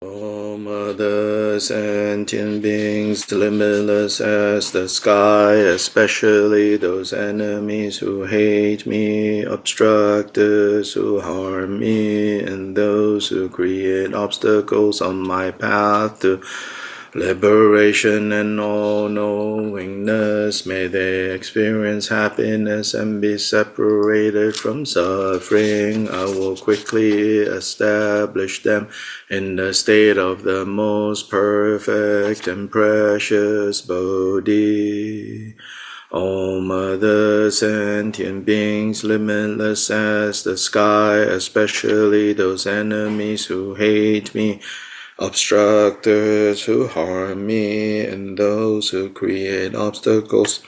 O Mother, sentient beings, limitless as the sky, especially those enemies who hate me, obstructors who harm me, and those who create obstacles on my path to liberation and all-knowingness. May they experience happiness and be separated from suffering. I will quickly establish them in the state of the most perfect and precious Bodhi. O Mother, sentient beings, limitless as the sky, especially those enemies who hate me, obstructors who harm me, and those who create obstacles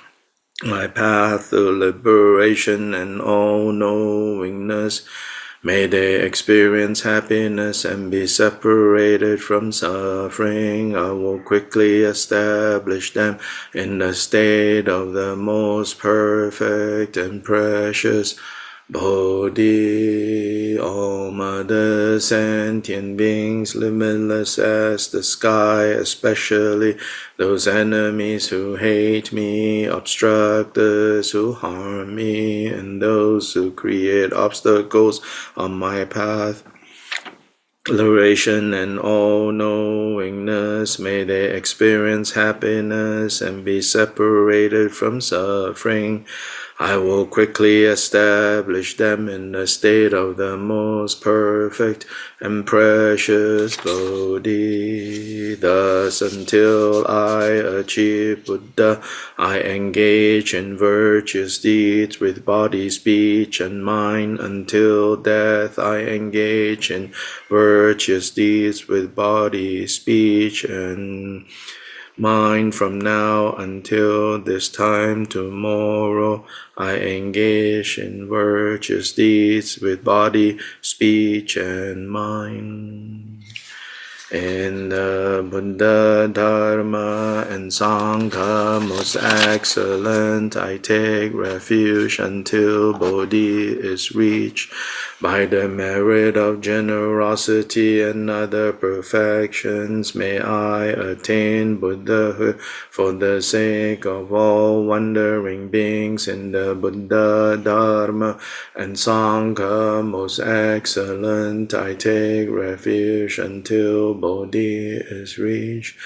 my path to liberation and all-knowingness. May they experience happiness and be separated from suffering. I will quickly establish them in the state of the most perfect and precious Bodhi. All Mother, sentient beings, limitless as the sky, especially those enemies who hate me, obstructors who harm me, and those who create obstacles on my path. Liberation and all-knowingness, may they experience happiness and be separated from suffering. I will quickly establish them in the state of the most perfect and precious Bodhi. Thus, until I achieve Buddha, I engage in virtuous deeds with body, speech, and mind. Until death, I engage in virtuous deeds with body, speech, and mind. From now until this time tomorrow, I engage in virtuous deeds with body, speech, and mind. In the Buddha, Dharma, and Sangha, most excellent, I take refuge until Bodhi is reached. By the merit of generosity and other perfections, may I attain Buddhahood for the sake of all wandering beings in the Buddha, Dharma, and Sangha. Most excellent, I take refuge until Bodhi is reached.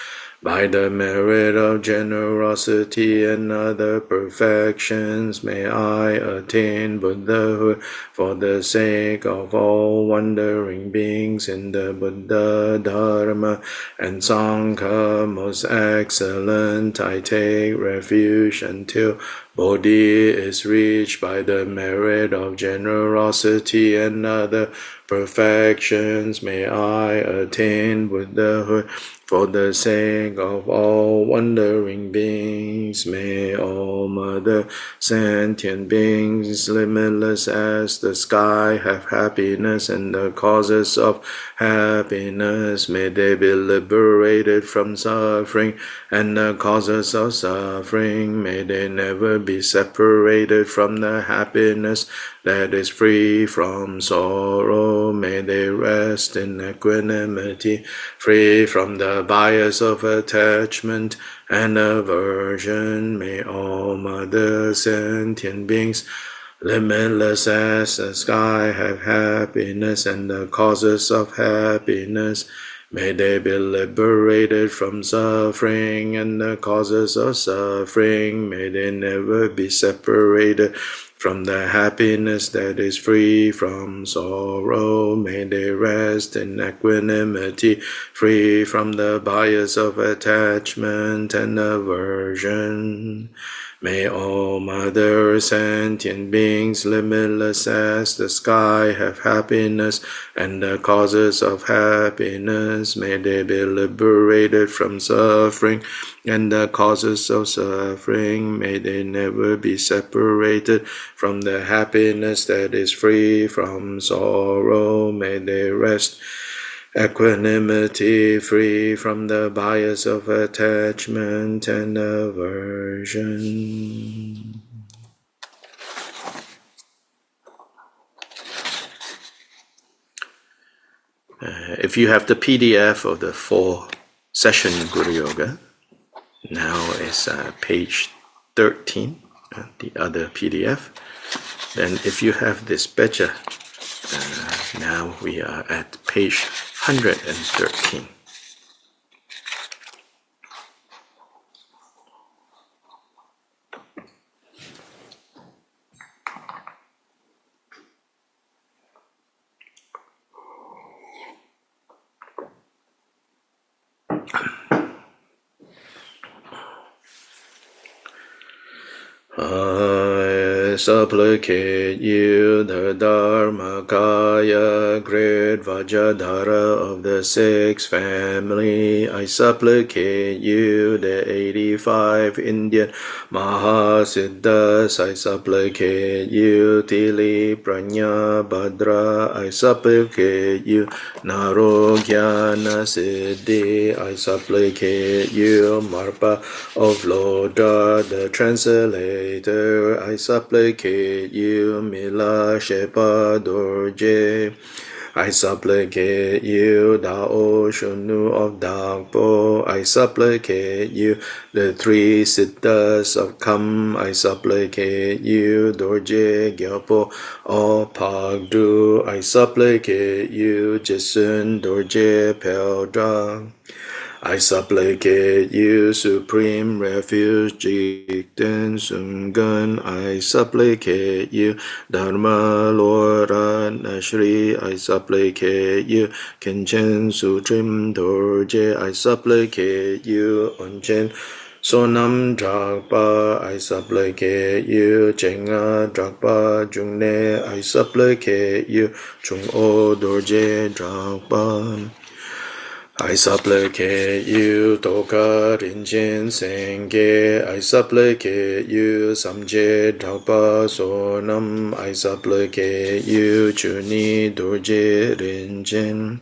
By the merit of generosity and other perfections, may I attain Buddhahood for the sake of all wandering beings in the Buddha, Dharma, and Sangha. Most excellent, I take refuge until Bodhi is reached. By the merit of generosity and other perfections, may I attain Buddhahood for the sake of all wandering beings. May all Mother, sentient beings, limitless as the sky, have happiness, and the causes of happiness, may they be liberated from suffering, and the causes of suffering, may they never be separated from the happiness that is free from sorrow. May they rest in equanimity, free from the bias of attachment and aversion. May all Mother, sentient beings, limitless as the sky, have happiness, and the causes of happiness, may they be liberated from suffering, and the causes of suffering, may they never be separated from the happiness that is free from sorrow. May they rest in equanimity, free from the bias of attachment and aversion. May all Mother, sentient beings, limitless as the sky, have happiness, and the causes of happiness, may they be liberated from suffering, and the causes of suffering, may they never be separated from the happiness that is free from sorrow. May they rest equanimity, free from the bias of attachment and aversion. If you have the PDF of the 4-session Guru Yoga, now it's page 13, the other PDF. Then if you have this Beja, now we are at page 113. I supplicate you, the Dharmakaya, great Vajradhara of the sixth family. I supplicate you, the 85 Indian Mahasiddhas. I supplicate you, Tili Pranya Bhadra. I supplicate you, Narogyana Siddhi. I supplicate you, Marpa of Lodha, the translator. I supplicate you, Mila Shepa Dorje. I supplicate you, Dao Shunu of Dagpo. I supplicate you, the three Siddhas of Kam. I supplicate you, Dorje Gyalpo of Pagdu. I supplicate you, Jisun Dorje Peldra. I supplicate you, Supreme Refuge, Jikten Sumgön. I supplicate you, Dharma Lord Shri. I supplicate you, Kenchen Sutrim Dorje. I supplicate you, Onchen Sonam Dragpa. I supplicate you, Chenga Dragpa Jungne. I supplicate you, Chung O Dorje Dragpa. I supplicate you, Toka Rinjin Senge. I supplicate you, Samje Dragpa Sonam. I supplicate you, Chuni Dorje Rinjin.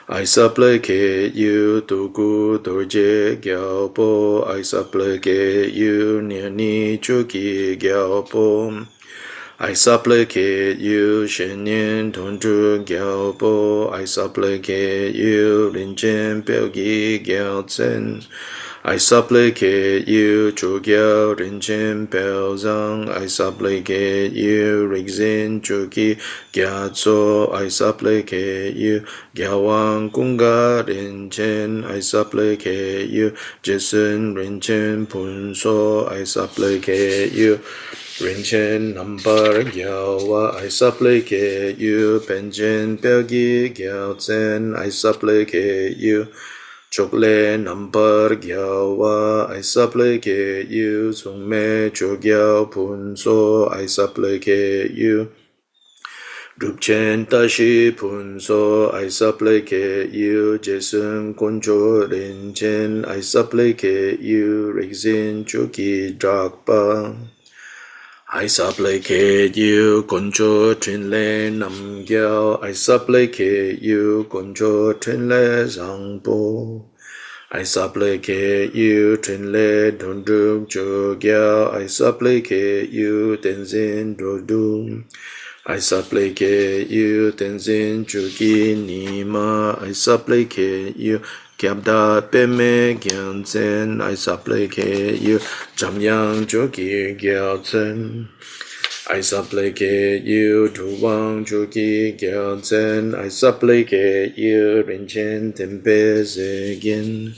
I supplicate you, Tuku Dorje Gyalpo. I supplicate you, Nyani Chuki Gyalpo. I supplicate you, Shenyan Tondru Gyalpo. I supplicate you, Rinchen Pelgi Gyaltsen. I supplicate you, Chugyal Rinchen Pelzang. I supplicate you, Rigzin Chuki Gyatso. I supplicate you, Gyawang Kunga Rinchen. I supplicate you, Jisen Rinchen Punso. I supplicate you, Rinchen number Gyawa. I supplicate you, Penjin Pelgi Gyaltsen. I supplicate you, Chokle number Gyawa. I supplicate you, Sungme Chogyao Punso. I supplicate you, Drupchen Tashi Punso. I supplicate you, Jason Kuncho Rinchen. I supplicate you, Rixin Chuki Drakpa. I supplicate you, Concho Trinle Namgyao. I supplicate you, Concho Trinle Zangpo. I supplicate you, Trinle Dondruk Chogyao. I supplicate you, Tenzin Drodum. I supplicate you, Tenzin Chuki Nima. I supplicate you, Kyabda Peme Gyaltsen. I supplicate you, Jamyang Chuki Gyaltsen. I supplicate you, Tuwang Chuki Gyaltsen. I supplicate you, Rinchen Tempe Zegin.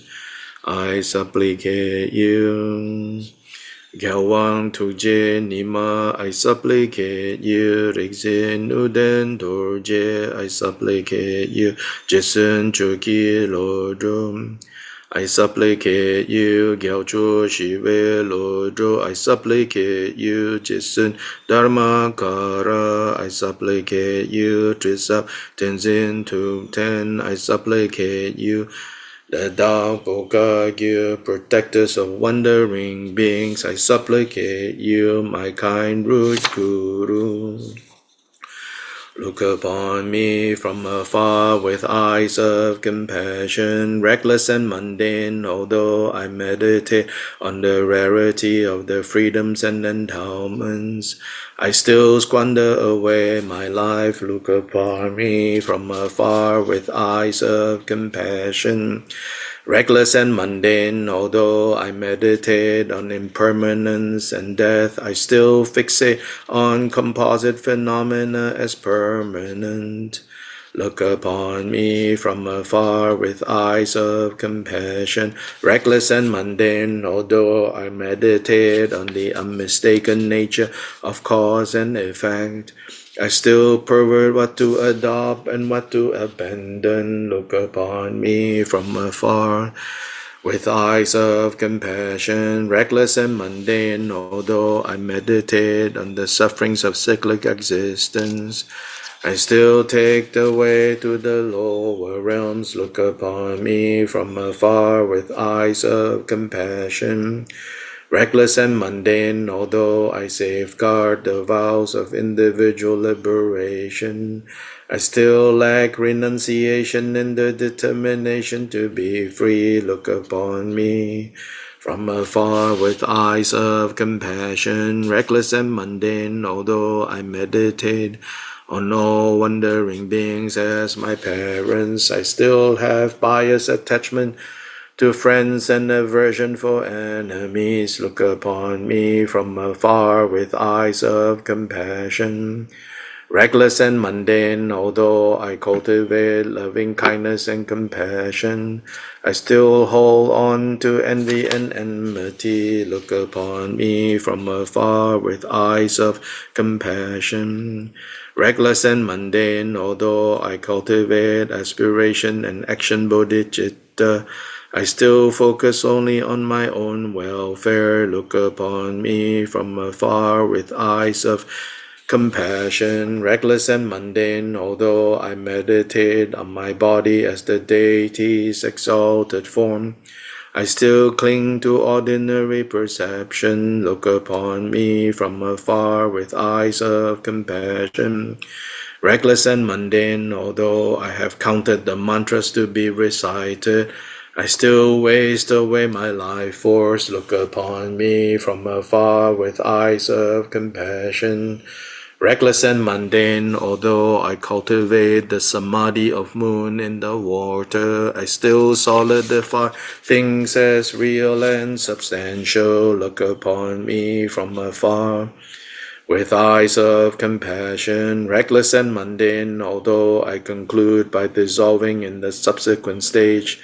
I supplicate you, Gyawang Tuje Nima. I supplicate you, Rixin Uden Dorje. I supplicate you, Jason Chuki Lodrum. I supplicate you, Gyaucho Shive Lodro. I supplicate you, Jason Dharmakara. I supplicate you, Trisap Tenzin Tukten. I supplicate you, the Gampopa, you protectors of wandering beings. I supplicate you, my kind root Guru. Look upon me from afar with eyes of compassion, reckless and mundane, although I meditate on the rarity of the freedoms and endowments. I still squander away my life. Look upon me from afar with eyes of compassion. Reckless and mundane, although I meditate on impermanence and death, I still fixate on composite phenomena as permanent. Look upon me from afar with eyes of compassion, reckless and mundane, although I meditate on the unmistaken nature of cause and effect. I still pervert what to adopt and what to abandon. Look upon me from afar with eyes of compassion, reckless and mundane, although I meditate on the sufferings of cyclic existence. I still take the way to the lower realms. Look upon me from afar with eyes of compassion. Reckless and mundane, although I safeguard the vows of individual liberation, I still lack renunciation in the determination to be free. Look upon me from afar with eyes of compassion, reckless and mundane, although I meditate on all wandering beings as my parents. I still have bias attachment to friends and aversion for enemies. Look upon me from afar with eyes of compassion. Reckless and mundane, although I cultivate loving kindness and compassion, I still hold on to envy and enmity. Look upon me from afar with eyes of compassion. Reckless and mundane, although I cultivate aspiration and action bodhicitta, I still focus only on my own welfare. Look upon me from afar with eyes of compassion, reckless and mundane, although I meditate on my body as the deity's exalted form. I still cling to ordinary perception. Look upon me from afar with eyes of compassion. Reckless and mundane, although I have counted the mantras to be recited, I still waste away my life force. Look upon me from afar with eyes of compassion. Reckless and mundane, although I cultivate the samadhi of moon in the water, I still solidify things as real and substantial. Look upon me from afar with eyes of compassion, reckless and mundane, although I conclude by dissolving in the subsequent stage,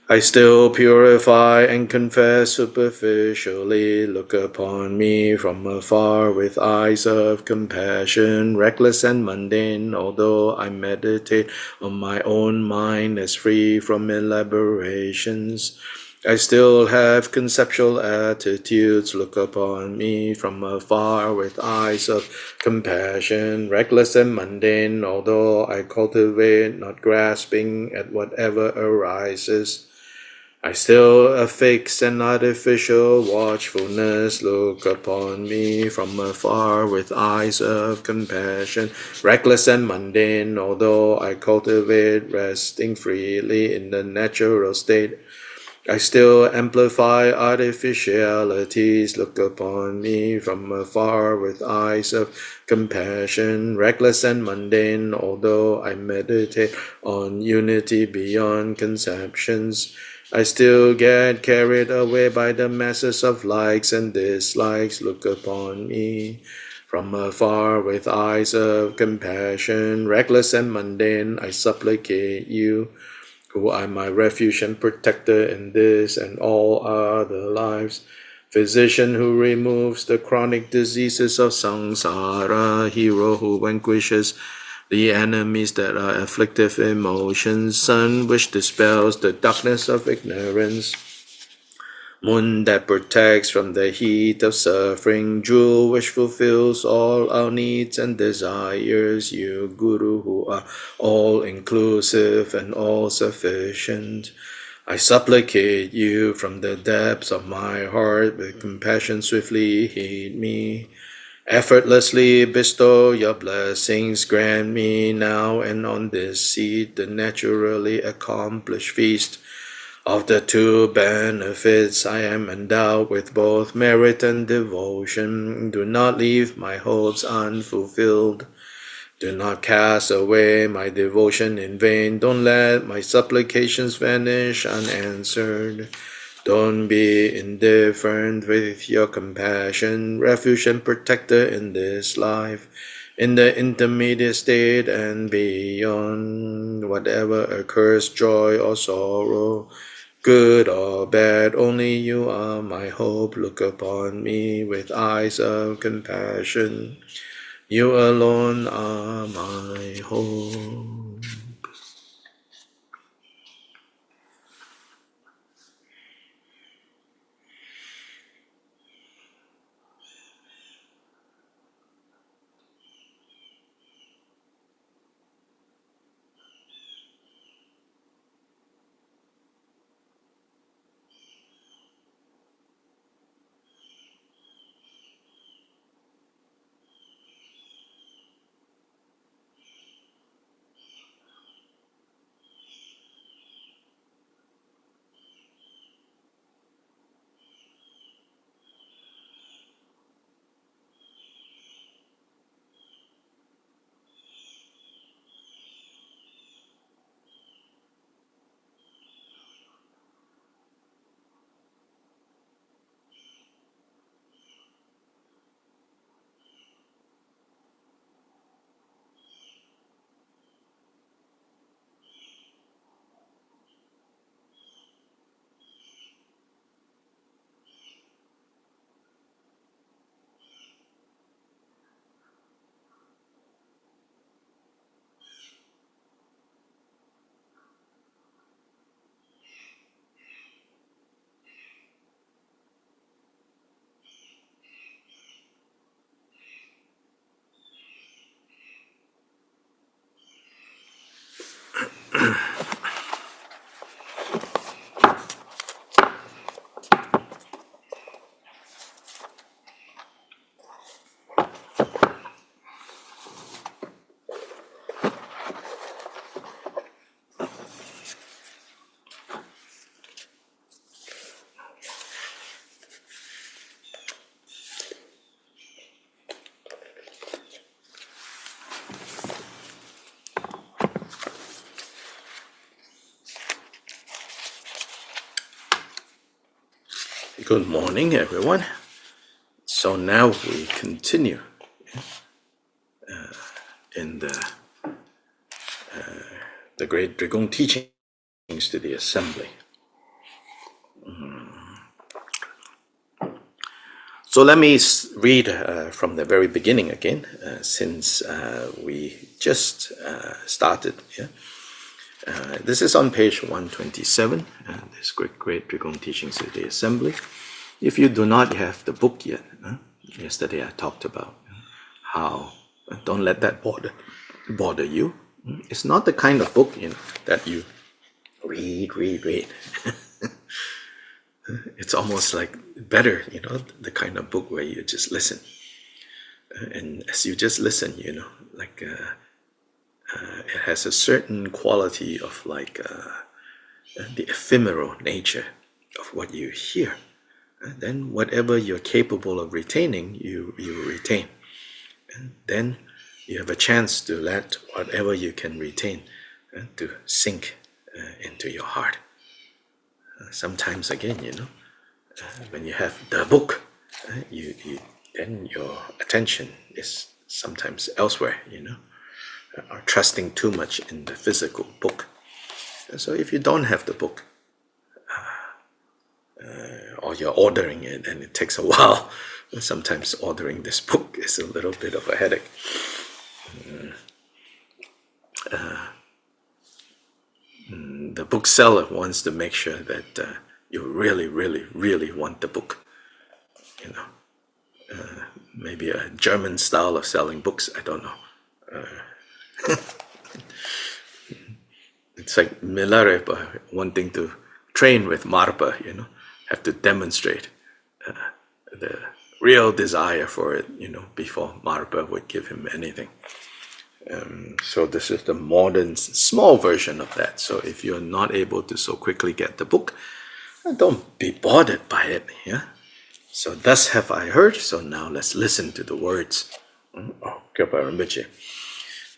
I still purify and confess superficially. Look upon me from afar with eyes of compassion, reckless and mundane, although I meditate on my own mind as free from elaborations. I still have conceptual attitudes. Look upon me from afar with eyes of compassion, reckless and mundane, although I cultivate not grasping at whatever arises. I still affix an artificial watchfulness. Look upon me from afar with eyes of compassion, reckless and mundane, although I cultivate resting freely in the natural state. I still amplify artificialities. Look upon me from afar with eyes of compassion, reckless and mundane, although I meditate on unity beyond conceptions. I still get carried away by the masses of likes and dislikes. Look upon me from afar with eyes of compassion, reckless and mundane. I supplicate you, who are my refuge and protector in this and all other lives. Physician who removes the chronic diseases of samsara, hero who vanquishes the enemies that are afflictive emotions, sun which dispels the darkness of ignorance, moon that protects from the heat of suffering, jewel which fulfills all our needs and desires, you Guru who are all-inclusive and all-sufficient. I supplicate you from the depths of my heart, with compassion swiftly heed me. Effortlessly bestow your blessings, grant me now and on this seat the naturally accomplished feast of the two benefits. I am endowed with both merit and devotion. Do not leave my hopes unfulfilled. Do not cast away my devotion in vain. Don't let my supplications vanish unanswered. Don't be indifferent with your compassion, refuge and protector in this life, in the intermediate state and beyond. Whatever occurs, joy or sorrow, good or bad, only you are my hope. Look upon me with eyes of compassion. You alone are my hope. Good morning, everyone. So now we continue in the Great Drikung Teachings to the Assembly. So let me read from the very beginning again, since we just started. Yeah? This is on page 127, this Great Drikung Teachings to the Assembly. If you do not have the book yet, yesterday I talked about how don't let that bother you. It's not the kind of book that you read. It's almost like better, the kind of book where you just listen. And as you just listen, like it has a certain quality of like the ephemeral nature of what you hear. And then whatever you're capable of retaining, you retain. And then you have a chance to let whatever you can retain to sink into your heart. Sometimes again, when you have the book, then your attention is sometimes elsewhere, or trusting too much in the physical book. And so if you don't have the book, or you're ordering it and it takes a while, sometimes ordering this book is a little bit of a headache. The bookseller wants to make sure that you really want the book. Maybe a German style of selling books, I don't know. It's like Milarepa wanting to train with Marpa, have to demonstrate the real desire for it, before Marpa would give him anything. So this is the modern, small version of that. So if you're not able to so quickly get the book, don't be bothered by it. Yeah. So thus have I heard. So now let's listen to the words.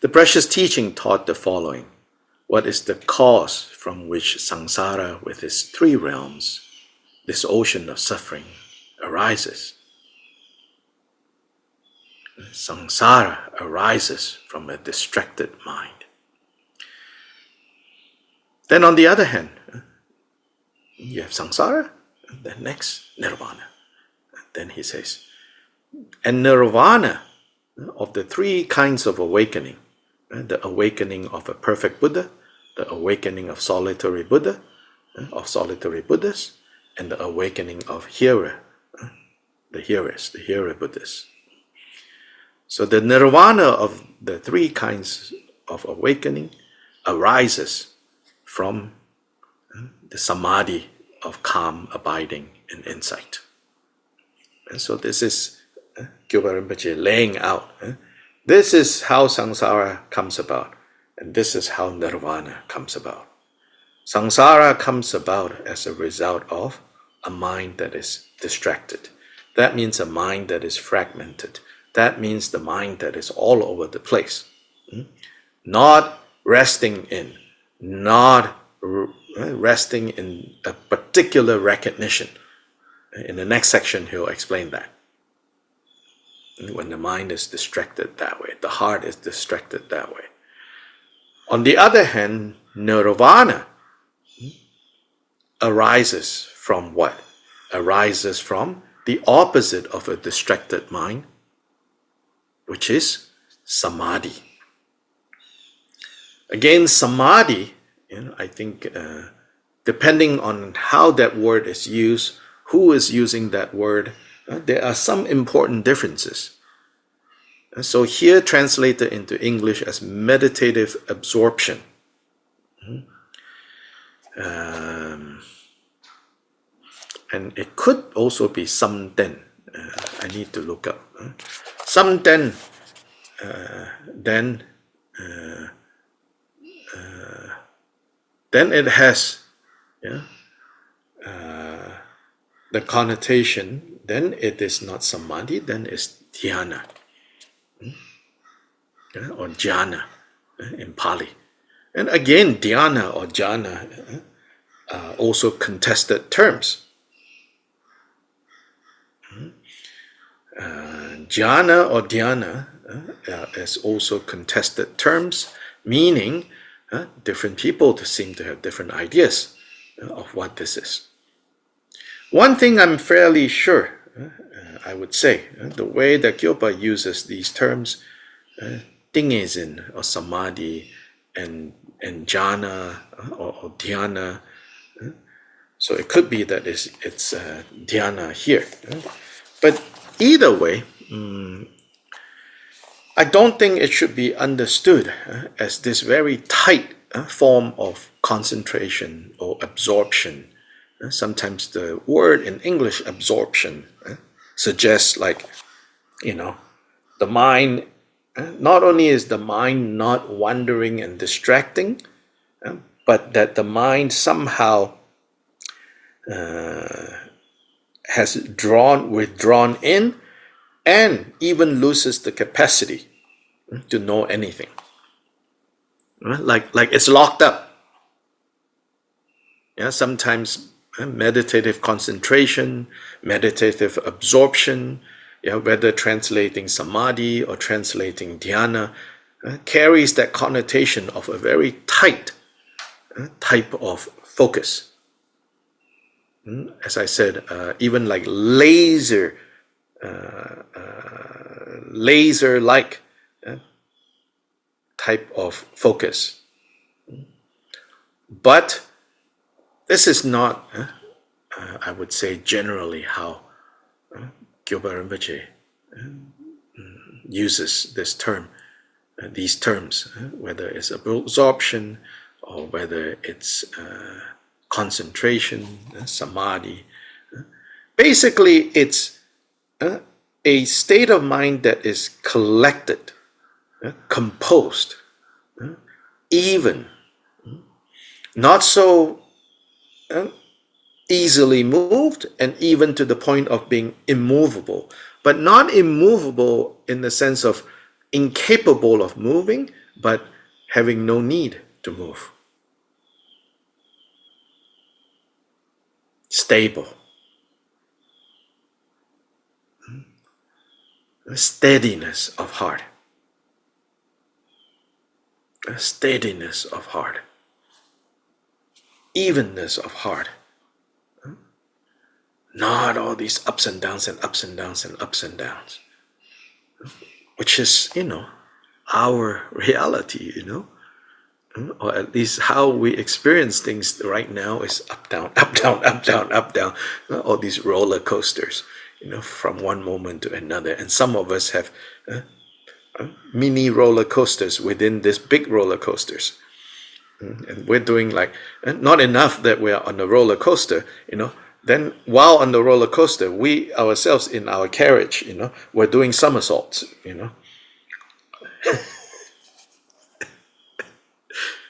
The precious teaching taught the following. What is the cause from which samsara, with its 3 realms, this ocean of suffering, arises? Samsara arises from a distracted mind. Then on the other hand, you have samsara, and then next, nirvana. And then he says, and nirvana, of the 3 kinds of awakening, the awakening of a perfect Buddha, the awakening of solitary Buddha, of solitary Buddhas, and the awakening of hearer, the hearer Buddhas. So the nirvana of the 3 kinds of awakening arises from the samadhi of calm, abiding, and insight. And so this is Gyalpa Rinpoche laying out. This is how samsara comes about, and this is how nirvana comes about. Samsara comes about as a result of a mind that is distracted. That means a mind that is fragmented. That means the mind that is all over the place. Not resting in a particular recognition. In the next section, he'll explain that. When the mind is distracted that way, the heart is distracted that way. On the other hand, nirvana arises from what? Arises from the opposite of a distracted mind, which is samadhi. Again, samadhi, I think depending on how that word is used, who is using that word, there are some important differences. So here translated into English as meditative absorption. And it could also be samden. I need to look up. Samden, then it has the connotation, then it is not samadhi, then it's dhyana, or jhana in Pali. And again, dhyana or jhana are also contested terms. Jhana or dhyana is also contested terms, meaning different people seem to have different ideas of what this is. One thing I'm fairly sure, I would say, the way that Gyalpa uses these terms, tingezin or samadhi and jhana or dhyana, so it could be that it's dhyana here. But either way, I don't think it should be understood as this very tight form of concentration or absorption. Sometimes the word in English, absorption, suggests the mind, not only is the mind not wandering and distracting, but that the mind somehow has withdrawn in and even loses the capacity to know anything. Like it's locked up. Sometimes meditative concentration, meditative absorption, whether translating samadhi or translating dhyana, carries that connotation of a very tight type of focus. As I said, even like laser-like type of focus. But this is not, I would say, generally how Gyalpa Rinpoche uses this term, these terms, whether it's absorption or whether it's concentration, samadhi. Basically, it's a state of mind that is collected, composed, even, not so easily moved, and even to the point of being immovable, but not immovable in the sense of incapable of moving, but having no need to move. Stable. A steadiness of heart. A steadiness of heart. Evenness of heart. Not all these ups and downs and ups and downs and ups and downs. Which is, our reality, or at least how we experience things right now is up, down, up, down, up, down, up, down. All these roller coasters, from one moment to another. And some of us have mini roller coasters within this big roller coasters. And we're doing not enough that we're on the roller coaster, Then while on the roller coaster, we ourselves in our carriage, we're doing somersaults,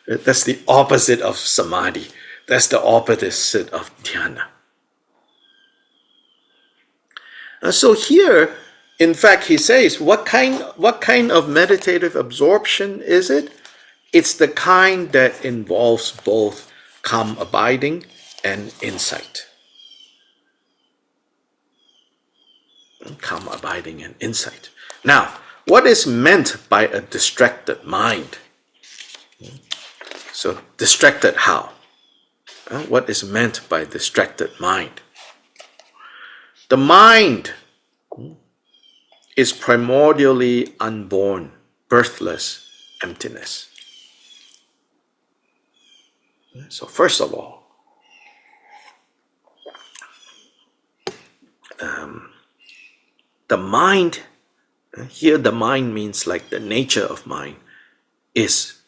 That's the opposite of samadhi. That's the opposite of dhyana. So here, in fact, he says, what kind of meditative absorption is it? It's the kind that involves both calm abiding and insight. Calm abiding and insight. Now, what is meant by a distracted mind? So, distracted how? What is meant by distracted mind? The mind is primordially unborn, birthless emptiness. So first of all, the mind, here the mind means like the nature of mind, is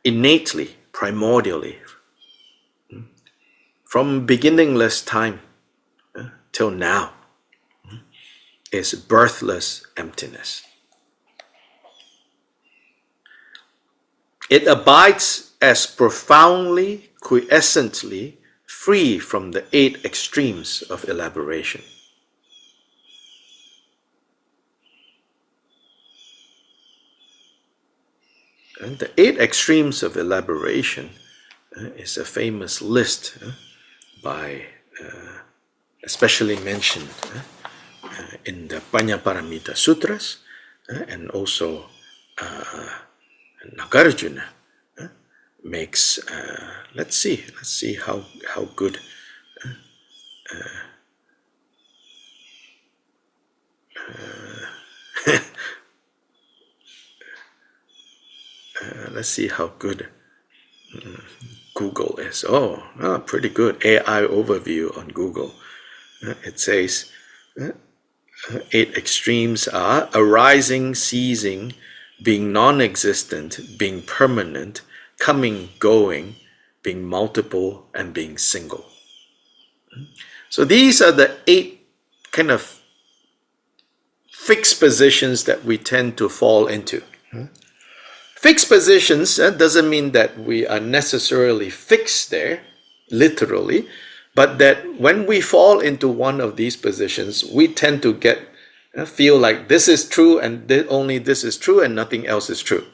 innately, primordially, from beginningless time till now, is birthless emptiness. It abides as profoundly, quiescently free from the 8 extremes of elaboration. And the 8 extremes of elaboration is a famous list by, especially mentioned in the Paññāparamita Sutras, and also Nagarjuna makes. Let's see how good. Let's see how good Google is. Pretty good AI overview on Google. It says 8 extremes are arising, ceasing, being non-existent, being permanent, coming, going, being multiple, and being single. So these are the 8 kind of fixed positions that we tend to fall into. Fixed positions doesn't mean that we are necessarily fixed there, literally, but that when we fall into one of these positions, we tend to feel like this is true and only this is true and nothing else is true.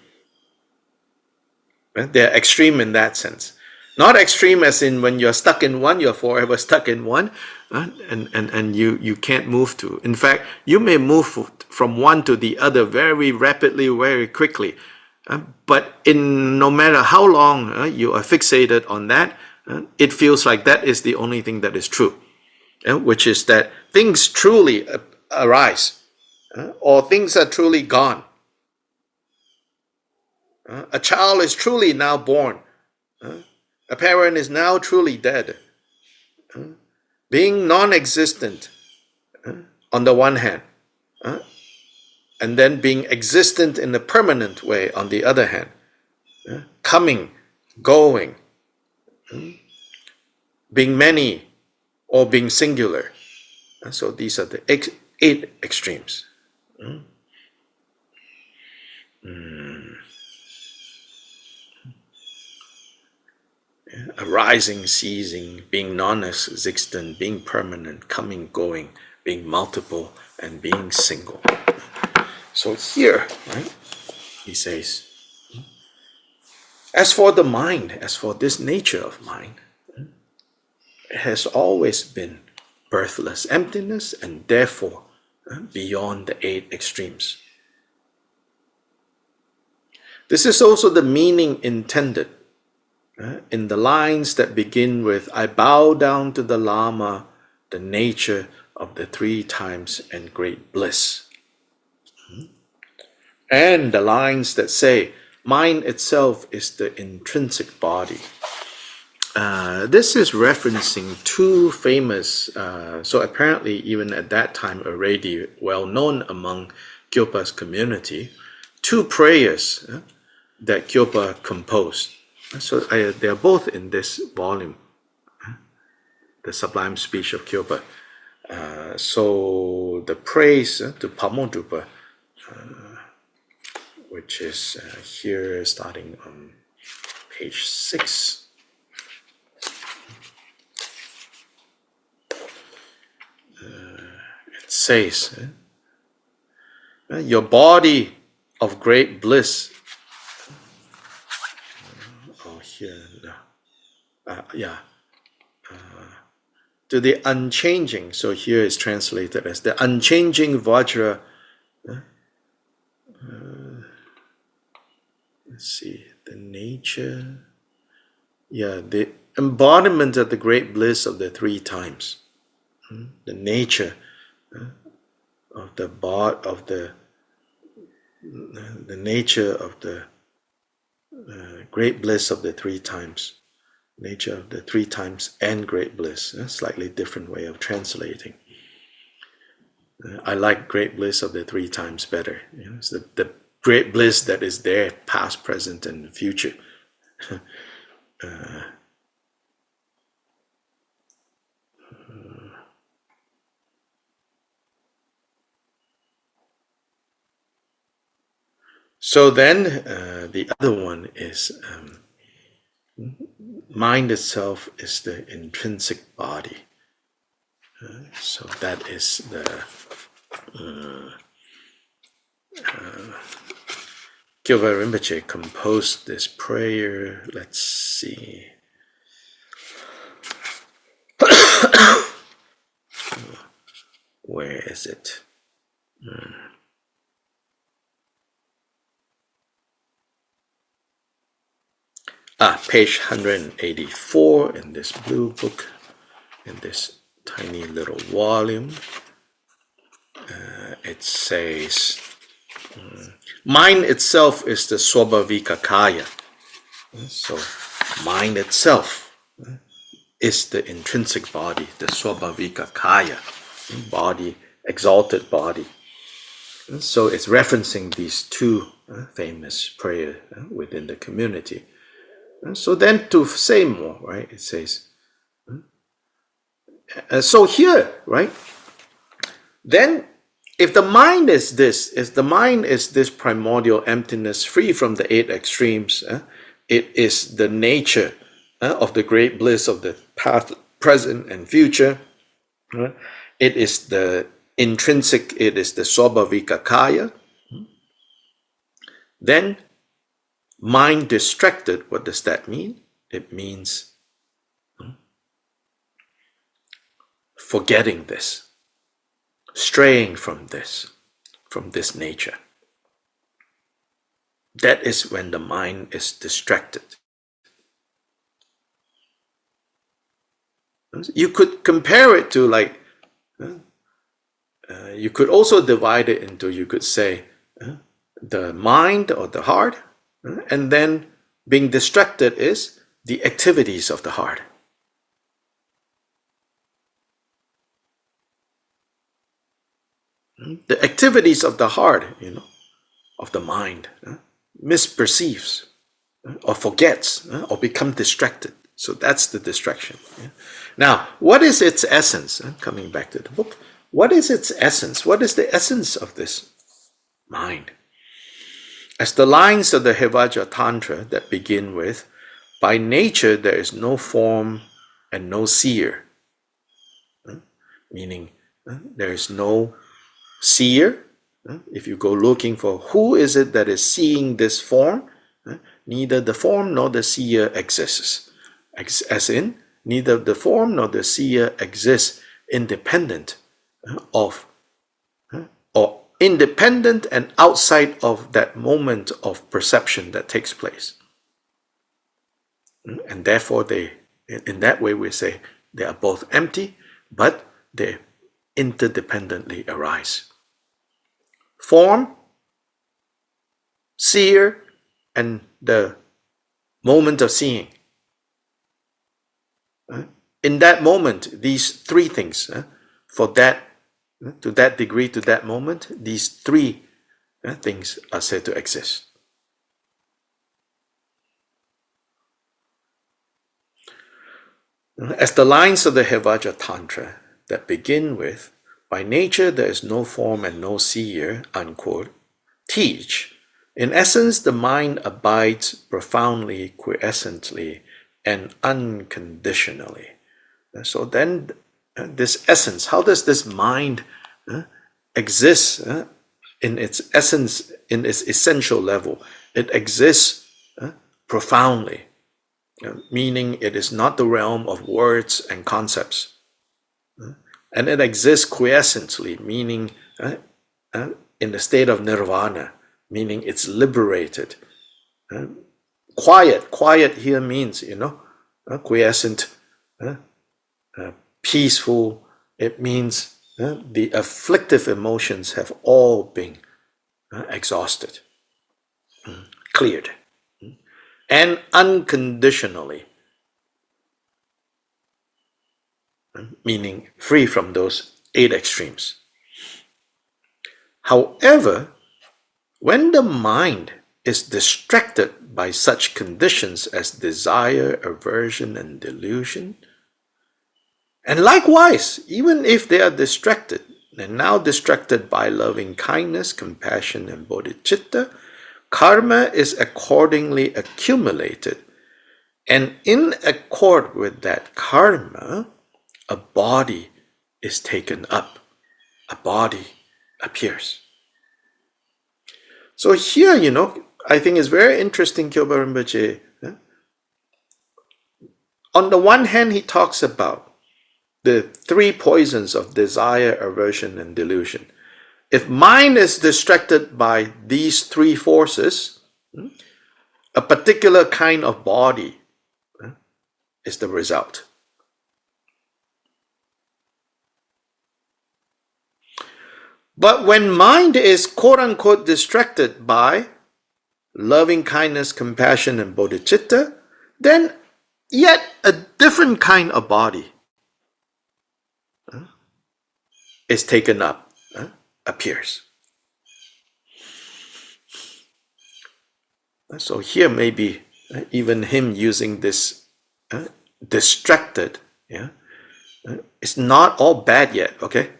They're extreme in that sense. Not extreme as in when you're stuck in one, you're forever stuck in one, and you can't move to. In fact, you may move from one to the other very rapidly, very quickly. But no matter how long you are fixated on that, it feels like that is the only thing that is true, which is that things truly arise, or things are truly gone. A child is truly now born. A parent is now truly dead. Being non-existent on the one hand, and then being existent in a permanent way on the other hand. Coming, going, being many or being singular. So these are the 8 extremes. Arising, ceasing, being non-existent, being permanent, coming, going, being multiple, and being single. So here, right, he says, as for the mind, as for this nature of mind, it has always been birthless emptiness and therefore beyond the 8 extremes. This is also the meaning intended in the lines that begin with, I bow down to the Lama, the nature of the 3 times and great bliss. And the lines that say, mind itself is the intrinsic body. This is referencing 2 famous, so apparently even at that time already well known among Kyopa's community, 2 prayers that Kyopa composed. So they are both in this volume, the Sublime Speech of Kyopa. So the praise to Pamodupa, which is here starting on page 6. It says, your body of great bliss. To the unchanging, so here is translated as the unchanging Vajra. Let's see, the nature, the embodiment of the great bliss of the 3 times. The nature of the nature of the great bliss of the 3 times. Nature of the 3 times and great bliss. A slightly different way of translating. I like great bliss of the 3 times better. It's the great bliss that is there, past, present, and future. So then the other one is mind itself is the intrinsic body. So that is the Kyopa Rinpoche composed this prayer. Let's see. Where is it? Page 184 in this blue book, in this tiny little volume. It says, mind itself is the swabhavika kaya. So, mind itself is the intrinsic body, the swabhavika kaya, body, exalted body. So it's referencing these 2 famous prayers within the community. So then to say more, right, it says, so here, right, then if the mind is this, primordial emptiness free from the 8 extremes, it is the nature of the great bliss of the past, present, and future. It is the intrinsic, it is the swabhavika kaya. Then mind distracted, what does that mean? It means forgetting this, straying from this nature. That is when the mind is distracted. You could compare it to like, you could also divide it into, you could say, the mind or the heart, and then being distracted is the activities of the heart. The activities of the heart, of the mind, misperceives, or forgets, or become distracted. So that's the distraction. Now, what is its essence? Coming back to the book, what is its essence? What is the essence of this mind? As the lines of the Hevaja Tantra that begin with, by nature there is no form and no seer. Meaning there is no seer. If you go looking for who is it that is seeing this form, neither the form nor the seer exists. As in, neither the form nor the seer exists independent of, or independent and outside of that moment of perception that takes place. And therefore they, in that way we say, they are both empty, but they interdependently arise. Form, seer, and the moment of seeing. In that moment, these three things, for that, to that degree, to that moment, these three things are said to exist. As the lines of the Hevaja Tantra that begin with, by nature there is no form and no seer, unquote, teach, in essence the mind abides profoundly, quiescently, and unconditionally. So then this essence, how does this mind exist in its essence, in its essential level? It exists profoundly, meaning it is not the realm of words and concepts. And it exists quiescently, meaning in the state of nirvana, meaning it's liberated. Quiet here means, quiescent, peaceful. It means the afflictive emotions have all been exhausted, cleared, and unconditionally, meaning free from those 8 extremes. However, when the mind is distracted by such conditions as desire, aversion, and delusion, and likewise, even if they are distracted, and now distracted by loving kindness, compassion, and bodhicitta, karma is accordingly accumulated, and in accord with that karma, a body is taken up, a body appears. So here, I think it's very interesting, Kyoba Rinpoche. On the one hand, he talks about the 3 poisons of desire, aversion, and delusion. If mind is distracted by these 3 forces, a particular kind of body is the result. But when mind is quote-unquote distracted by loving kindness, compassion, and bodhicitta, then yet a different kind of body is taken up, appears. So here maybe even him using this distracted, it's not all bad yet, okay?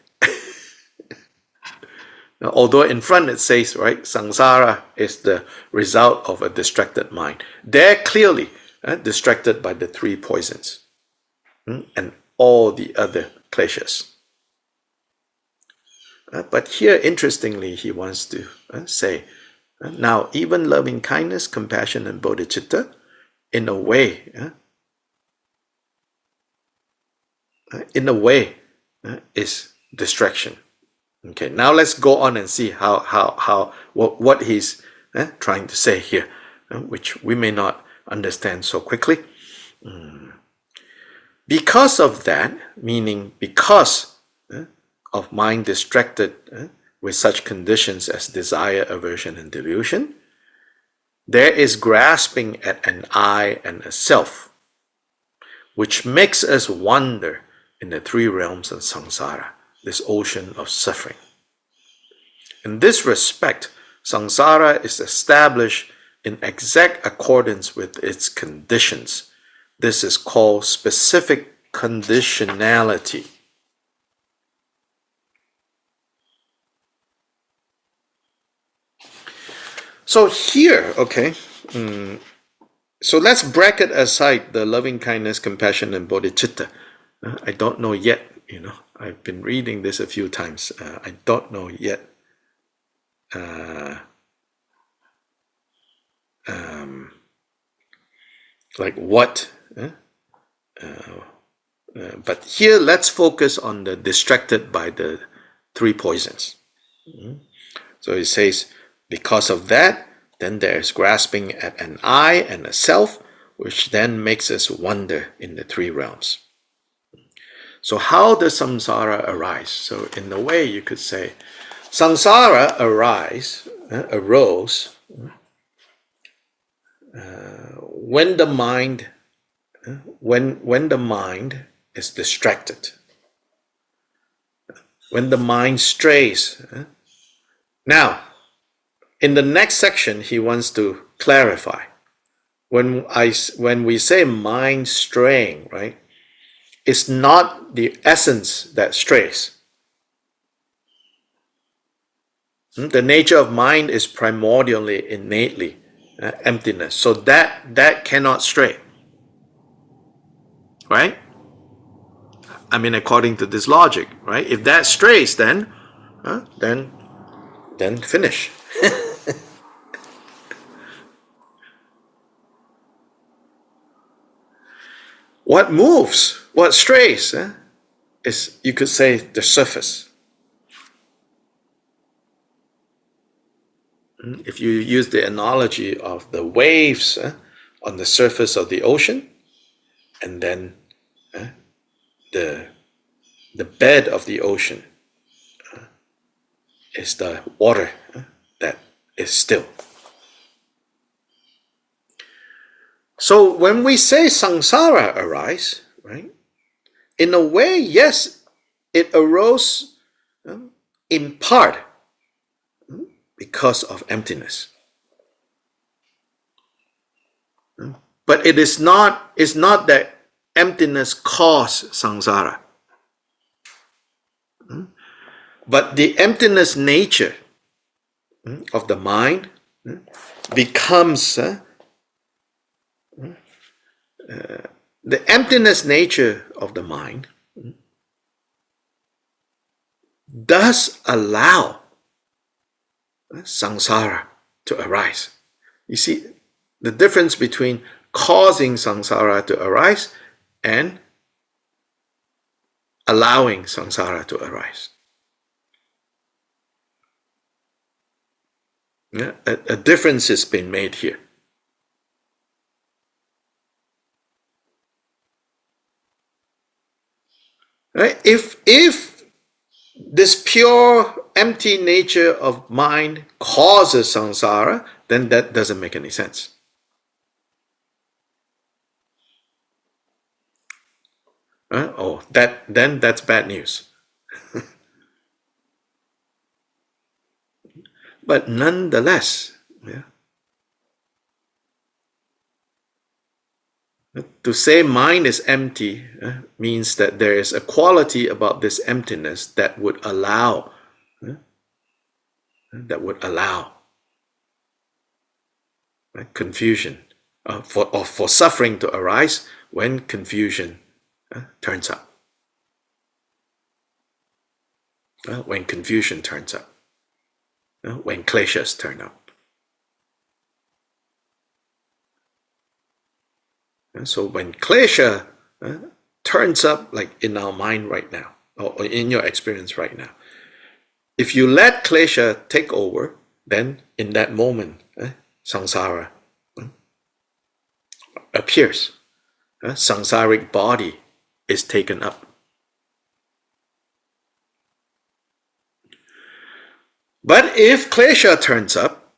Although in front it says, right, samsara is the result of a distracted mind. They're clearly distracted by the 3 poisons and all the other kleshas. But here, interestingly, he wants to say, now even loving kindness, compassion, and bodhicitta, in a way, is distraction. Okay, now let's go on and see what he's trying to say here, which we may not understand so quickly. Because of that, meaning because of mind distracted with such conditions as desire, aversion, and delusion, there is grasping at an I and a self, which makes us wander in the 3 realms of samsara, this ocean of suffering. In this respect, samsara is established in exact accordance with its conditions. This is called specific conditionality. So here, okay, so let's bracket aside the loving kindness, compassion, and bodhicitta. I don't know yet, I've been reading this a few times. I don't know yet like what, but here let's focus on the distracted by the three poisons. So it says, because of that, then there is grasping at an I and a self, which then makes us wander in the three realms. So how does samsara arise? So in a way you could say, samsara arose when the mind, when the mind is distracted, when the mind strays. Now, in the next section, he wants to clarify. When we say mind straying, right, it's not the essence that strays. The nature of mind is primordially, innately, emptiness. So that cannot stray, right? I mean, according to this logic, right? If that strays, then finish. What moves, what strays, is, you could say, the surface. If you use the analogy of the waves on the surface of the ocean, and then the bed of the ocean is the water that is still. So when we say samsara arise, right, in a way, yes, it arose in part because of emptiness. But it's not that emptiness caused samsara. But the emptiness nature of the mind becomes the emptiness nature of the mind does allow samsara to arise. You see the difference between causing samsara to arise and allowing samsara to arise. Yeah, a difference has been made here. Right? If this pure empty nature of mind causes samsara, then that doesn't make any sense. Then that's bad news. But nonetheless, to say mind is empty means that there is a quality about this emptiness that would allow confusion, for suffering to arise when confusion turns up. When confusion turns up. When kleshas turn up. So when klesha turns up, like in our mind right now, or in your experience right now, if you let klesha take over, then in that moment, samsara appears. Samsaric body is taken up. But if klesha turns up,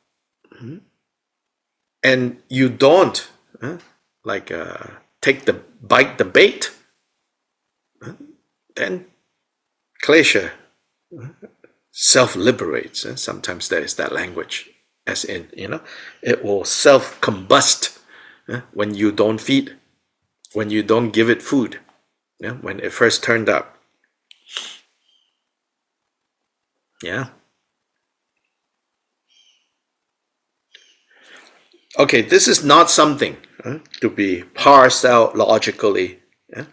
and you don't bite the bait, then klesha self-liberates. Sometimes there is that language, as in, it will self-combust when you don't feed, when you don't give it food, when it first turned up. Yeah. Okay, this is not something to be parsed out logically. Yeah?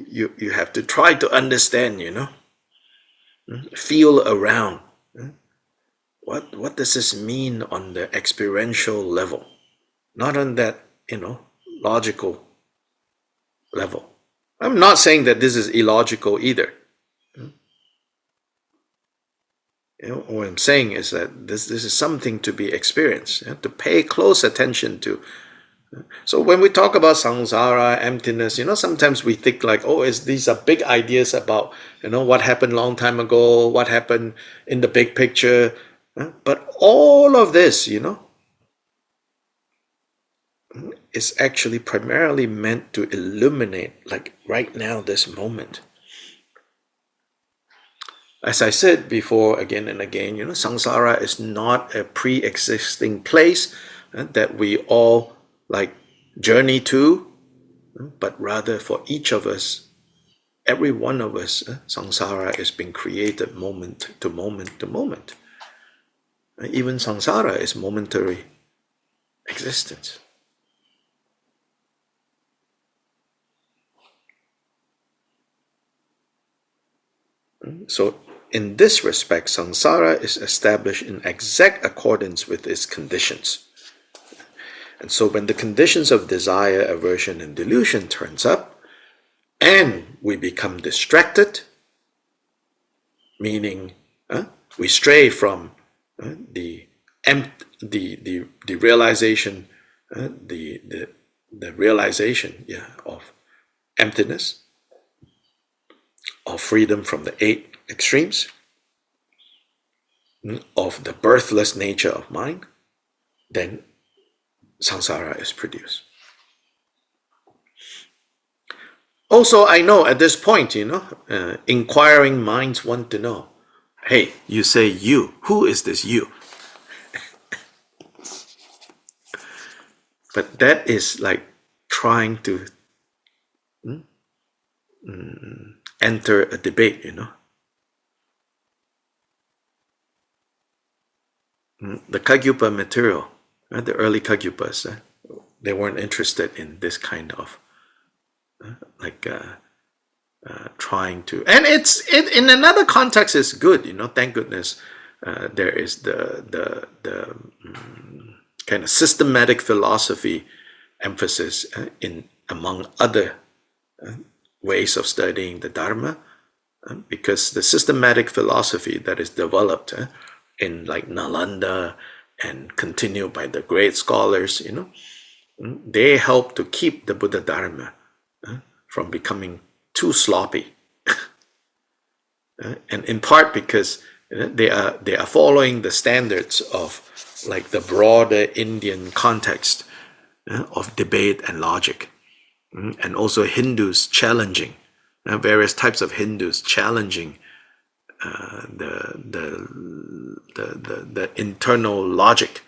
You have to try to understand, feel around. What does this mean on the experiential level? Not on that, logical level. I'm not saying that this is illogical either. What I'm saying is that this is something to be experienced, to pay close attention to. So when we talk about samsara, emptiness, sometimes we think like, oh, these are big ideas about, what happened long time ago, what happened in the big picture. But all of this, is actually primarily meant to illuminate, like right now, this moment. As I said before, again and again, samsara is not a pre-existing place that we all like journey to, but rather for each of us, every one of us, samsara is being created moment to moment to moment. Even samsara is momentary existence. So in this respect, samsara is established in exact accordance with its conditions. And so when the conditions of desire, aversion, and delusion turns up, and we become distracted, meaning we stray from the realization, the realization of emptiness, of freedom from the 8 extremes, of the birthless nature of mind, then samsara is produced. Also, I know at this point, inquiring minds want to know, hey, you say you, who is this you? But that is like trying to enter a debate, The Kagyupa material, the early Kagyupas, they weren't interested in this kind of trying to, and it in another context is good, thank goodness there is the kind of systematic philosophy emphasis in among other ways of studying the Dharma, because the systematic philosophy that is developed in like Nalanda and continued by the great scholars, they help to keep the Buddha Dharma from becoming too sloppy, and in part because they are following the standards of like the broader Indian context of debate and logic, and also Hindus challenging various types of Hindus challenging the internal logic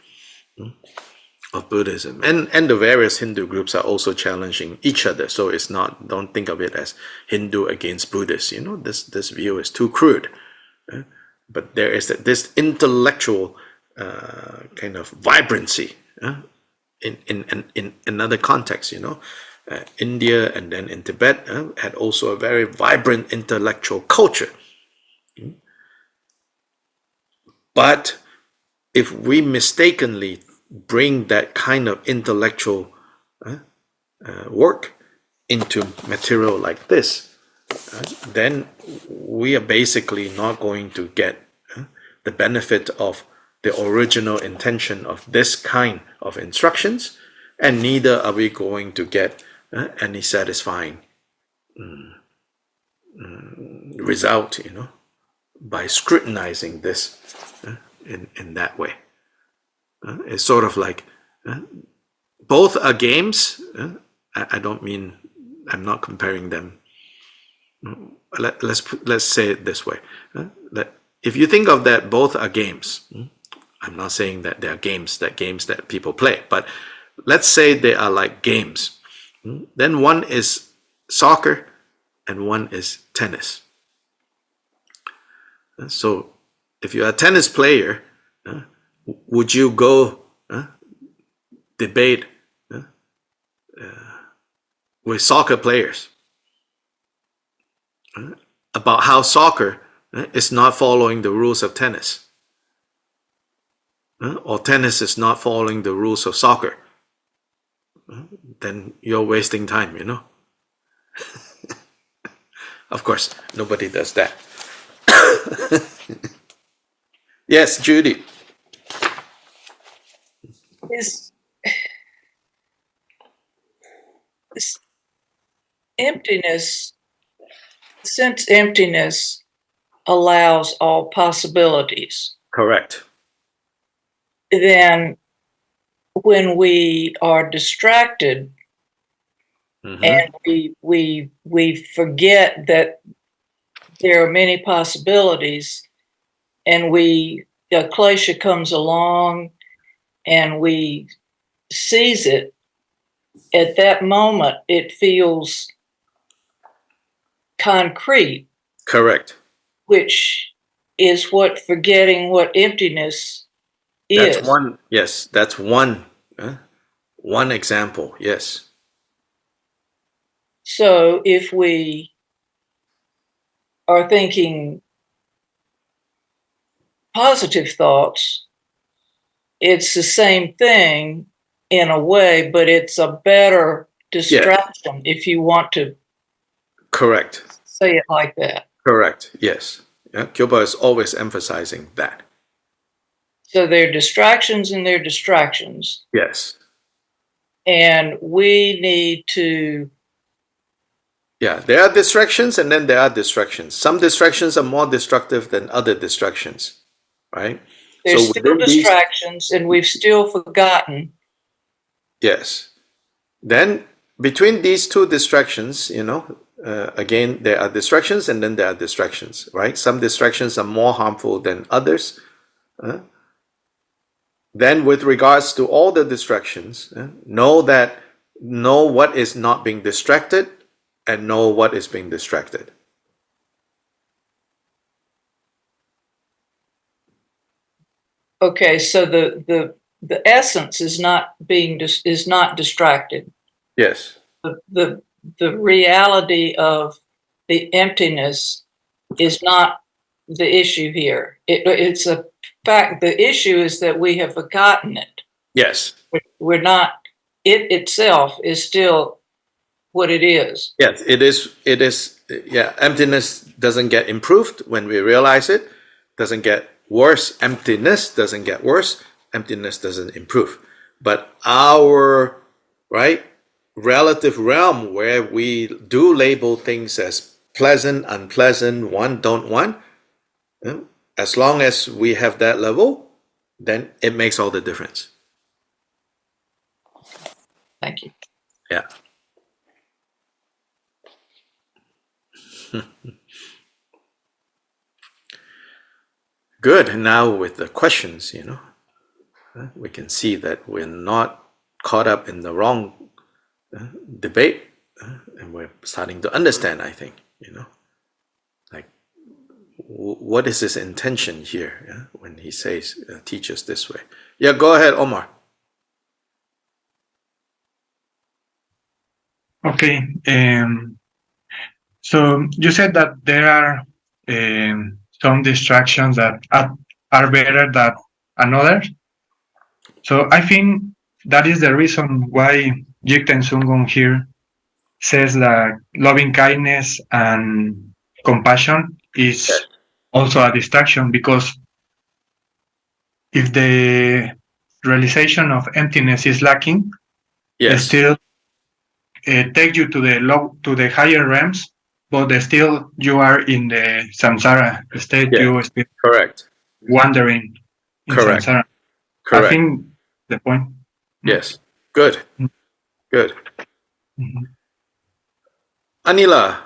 of Buddhism, and the various Hindu groups are also challenging each other. So it's not, don't think of it as Hindu against Buddhist. This view is too crude. But there is this intellectual kind of vibrancy in another context. India and then in Tibet had also a very vibrant intellectual culture. But if we mistakenly bring that kind of intellectual work into material like this, then we are basically not going to get the benefit of the original intention of this kind of instructions, and neither are we going to get any satisfying result, by scrutinizing this in that way. It's sort of like both are games. I don't mean, I'm not comparing them. Let's say it this way. That if you think of that both are games, I'm not saying that they are games that people play, but let's say they are like games. Then one is soccer and one is tennis. So if you're a tennis player, would you go debate with soccer players about how soccer is not following the rules of tennis, or tennis is not following the rules of soccer? Then you're wasting time, you know. Of course, nobody does that. Yes, Judy. Is emptiness, since emptiness allows all possibilities, Correct. then when we are distracted and we forget that there are many possibilities, and a klesha comes along and we seize it, at that moment it feels concrete. Correct. Which is what forgetting what emptiness is. That's one. Yes, that's one. One example. Yes. So if we are thinking positive thoughts, it's the same thing in a way, but it's a better distraction, if you want to. Correct. Say it like that. Correct. Yes. Yeah. Kyoba is always emphasizing that. So there are distractions and there are distractions. Yes. And we need to. Yeah, there are distractions and then there are distractions. Some distractions are more destructive than other distractions, right? There's still distractions and we've still forgotten. Yes. Then between these two distractions, again, there are distractions and then there are distractions, right? Some distractions are more harmful than others. Then with regards to all the distractions, know what is not being distracted and know what is being distracted. Okay, so the essence is not distracted. Yes. The reality of the emptiness is not the issue here. It's a fact. The issue is that we have forgotten it. Yes. We're not. It itself is still what it is. Yes, it is. Yeah, emptiness doesn't get improved when we realize it. Doesn't get worse. Emptiness doesn't get worse. Emptiness doesn't improve. But our relative realm where we do label things as pleasant, unpleasant, want, don't want, as long as we have that level, then it makes all the difference. Thank you. Yeah. Good. And now with the questions, we can see that we're not caught up in the wrong debate, and we're starting to understand, I think, like what is his intention here when he says teach us this way. Yeah, go ahead, Omar. Okay. So you said that there are some distractions that are better than others. So I think that is the reason why Jikten Sumgön here says that loving kindness and compassion is also a distraction, because if the realization of emptiness is lacking, it still take you to the higher realms, but still you are in the samsara state. You are still wandering in samsara. I think the point. Yes. Good. Good. Anila.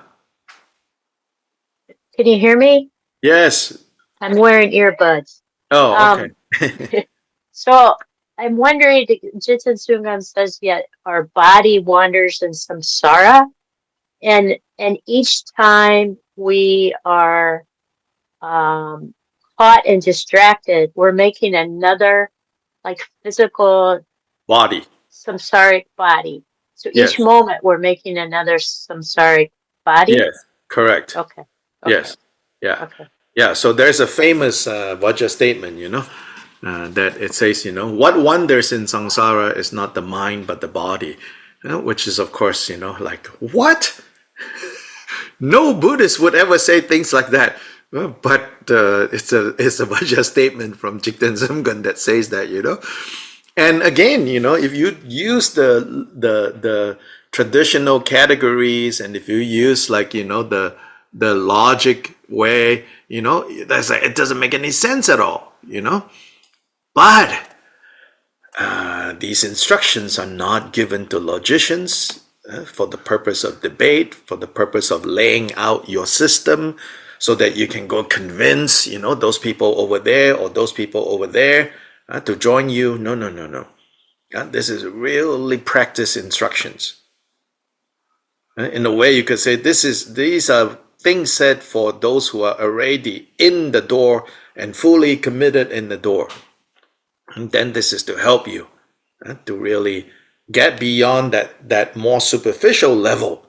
Can you hear me? Yes. I'm wearing earbuds. Oh, okay. So I'm wondering, Jikten Sumgön says, yet our body wanders in samsara, and each time we are caught and distracted, we're making another like physical Body. samsaric body. So each Yes. moment we're making another samsaric body. Yes. Correct. Okay. Yes. Yeah. Okay. Yeah. So there's a famous Vajra statement, that it says, what wonders in samsara is not the mind but the body, which is, of course, like, what? No Buddhist would ever say things like that. But it's a Vajra statement from Jikten Sumgön that says that, And again, if you use the traditional categories, and if you use the logic way, that's like, it doesn't make any sense at all, But these instructions are not given to logicians for the purpose of debate, for the purpose of laying out your system, so that you can go convince, those people over there or those people over there to join you. No. This is really practice instructions. In a way, you could say these are things said for those who are already in the door and fully committed in the door. And then this is to help you to really get beyond that more superficial level.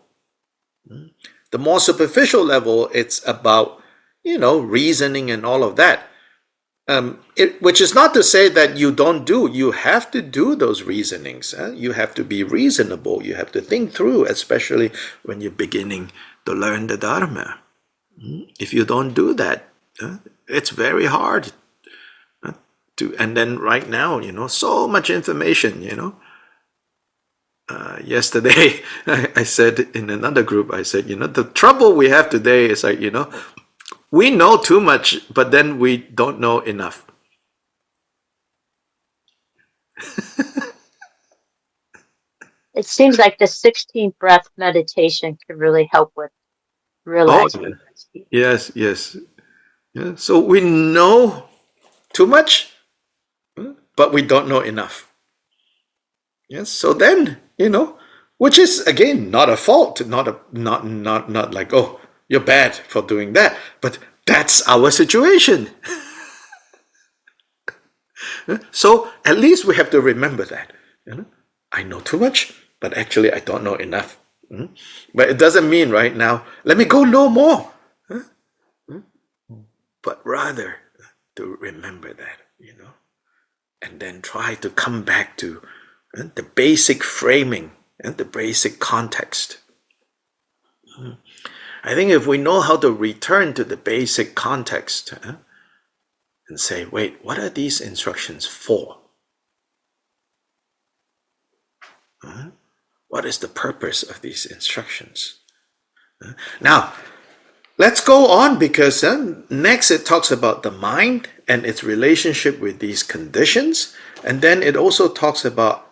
The more superficial level, it's about, reasoning and all of that. Which is not to say that you have to do those reasonings. You have to be reasonable. You have to think through, especially when you're beginning to learn the Dharma. If you don't do that, it's very hard and then right now, so much information, Yesterday, I said in another group, I said, the trouble we have today is like, we know too much, but then we don't know enough. It seems like the 16th breath meditation can really help with realizing. Yes. Yeah. So we know too much, but we don't know enough. Yes. So then, which is again not a fault, not like, oh, you're bad for doing that, but that's our situation. So at least we have to remember that. I know too much, but actually I don't know enough. But it doesn't mean right now, let me go know more. But rather to remember that, and then try to come back to the basic framing and the basic context. I think if we know how to return to the basic context and say, wait, what are these instructions for? What is the purpose of these instructions? Now, let's go on, because next it talks about the mind and its relationship with these conditions. And then it also talks about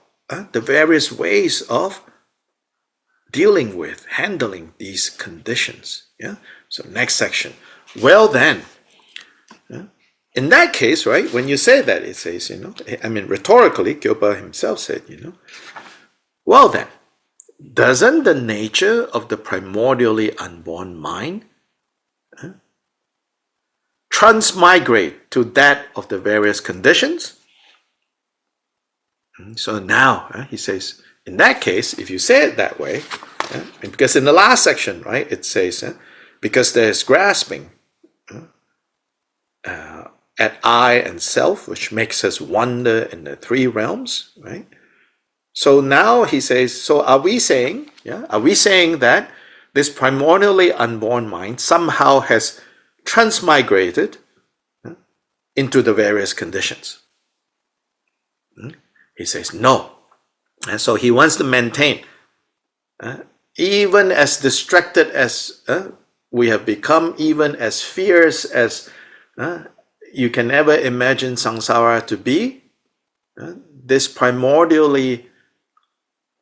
the various ways of dealing with, handling these conditions. Yeah. So next section. Well then, in that case, right, when you say that, it says, rhetorically, Gampopa himself said, well then, doesn't the nature of the primordially unborn mind transmigrate to that of the various conditions? So now, he says, in that case, if you say it that way, because in the last section, right, it says, because there's grasping at I and self, which makes us wander in the three realms, right? So now he says, so are we saying that this primordially unborn mind somehow has transmigrated into the various conditions? He says no. And so he wants to maintain, even as distracted as we have become, even as fierce as you can ever imagine samsara to be, this primordially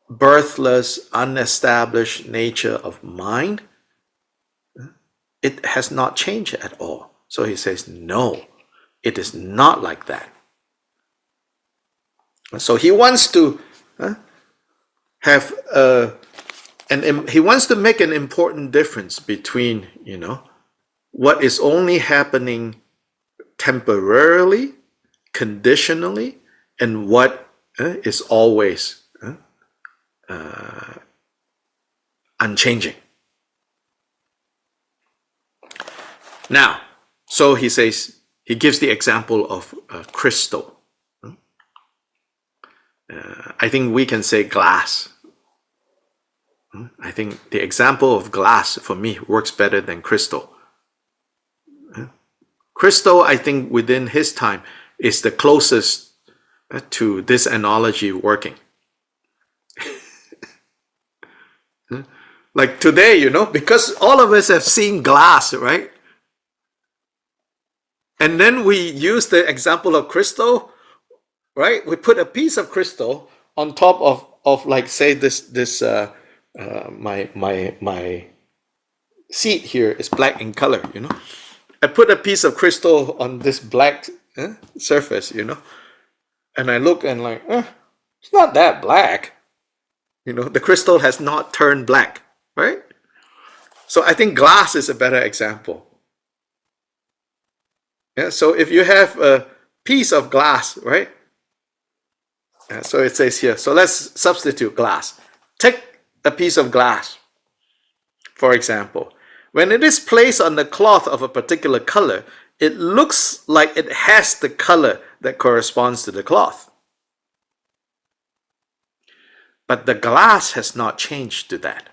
birthless, unestablished nature of mind, it has not changed at all. So he says, no, it is not like that. So he wants to have he wants to make an important difference between, what is only happening temporarily, conditionally, and what is always unchanging. Now, so he says, he gives the example of crystal. I think we can say glass. I think the example of glass for me works better than crystal. Crystal, I think within his time, is the closest to this analogy working. Like today, you know, because all of us have seen glass, right? And then we use the example of crystal, right? We put a piece of crystal on top of like, say my seat here is black in color, you know. I put a piece of crystal on this black surface, you know, and I look and like, it's not that black, you know. The crystal has not turned black, right? So I think glass is a better example. Yeah. So if you have a piece of glass, right? So it says here. So let's substitute glass. Take a piece of glass, for example. When it is placed on the cloth of a particular color, it looks like it has the color that corresponds to the cloth. But the glass has not changed to that.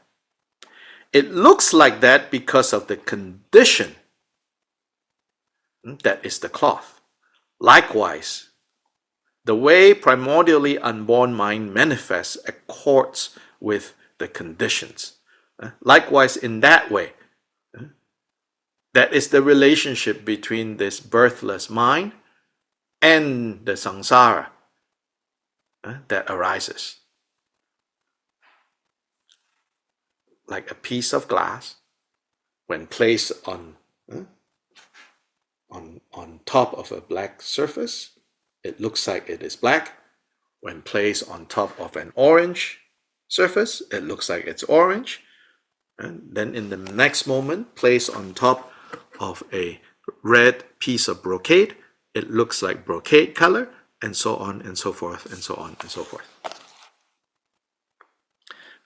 It looks like that because of the condition that is the cloth. Likewise, the way primordially unborn mind manifests accords with the conditions. Likewise, in that way, that is the relationship between this birthless mind and the samsara that arises. Like a piece of glass, when placed on top of a black surface, it looks like it is black. When placed on top of an orange surface, it looks like it's orange. And then in the next moment, placed on top of a red piece of brocade, it looks like brocade color, and so on and so forth, and so on and so forth.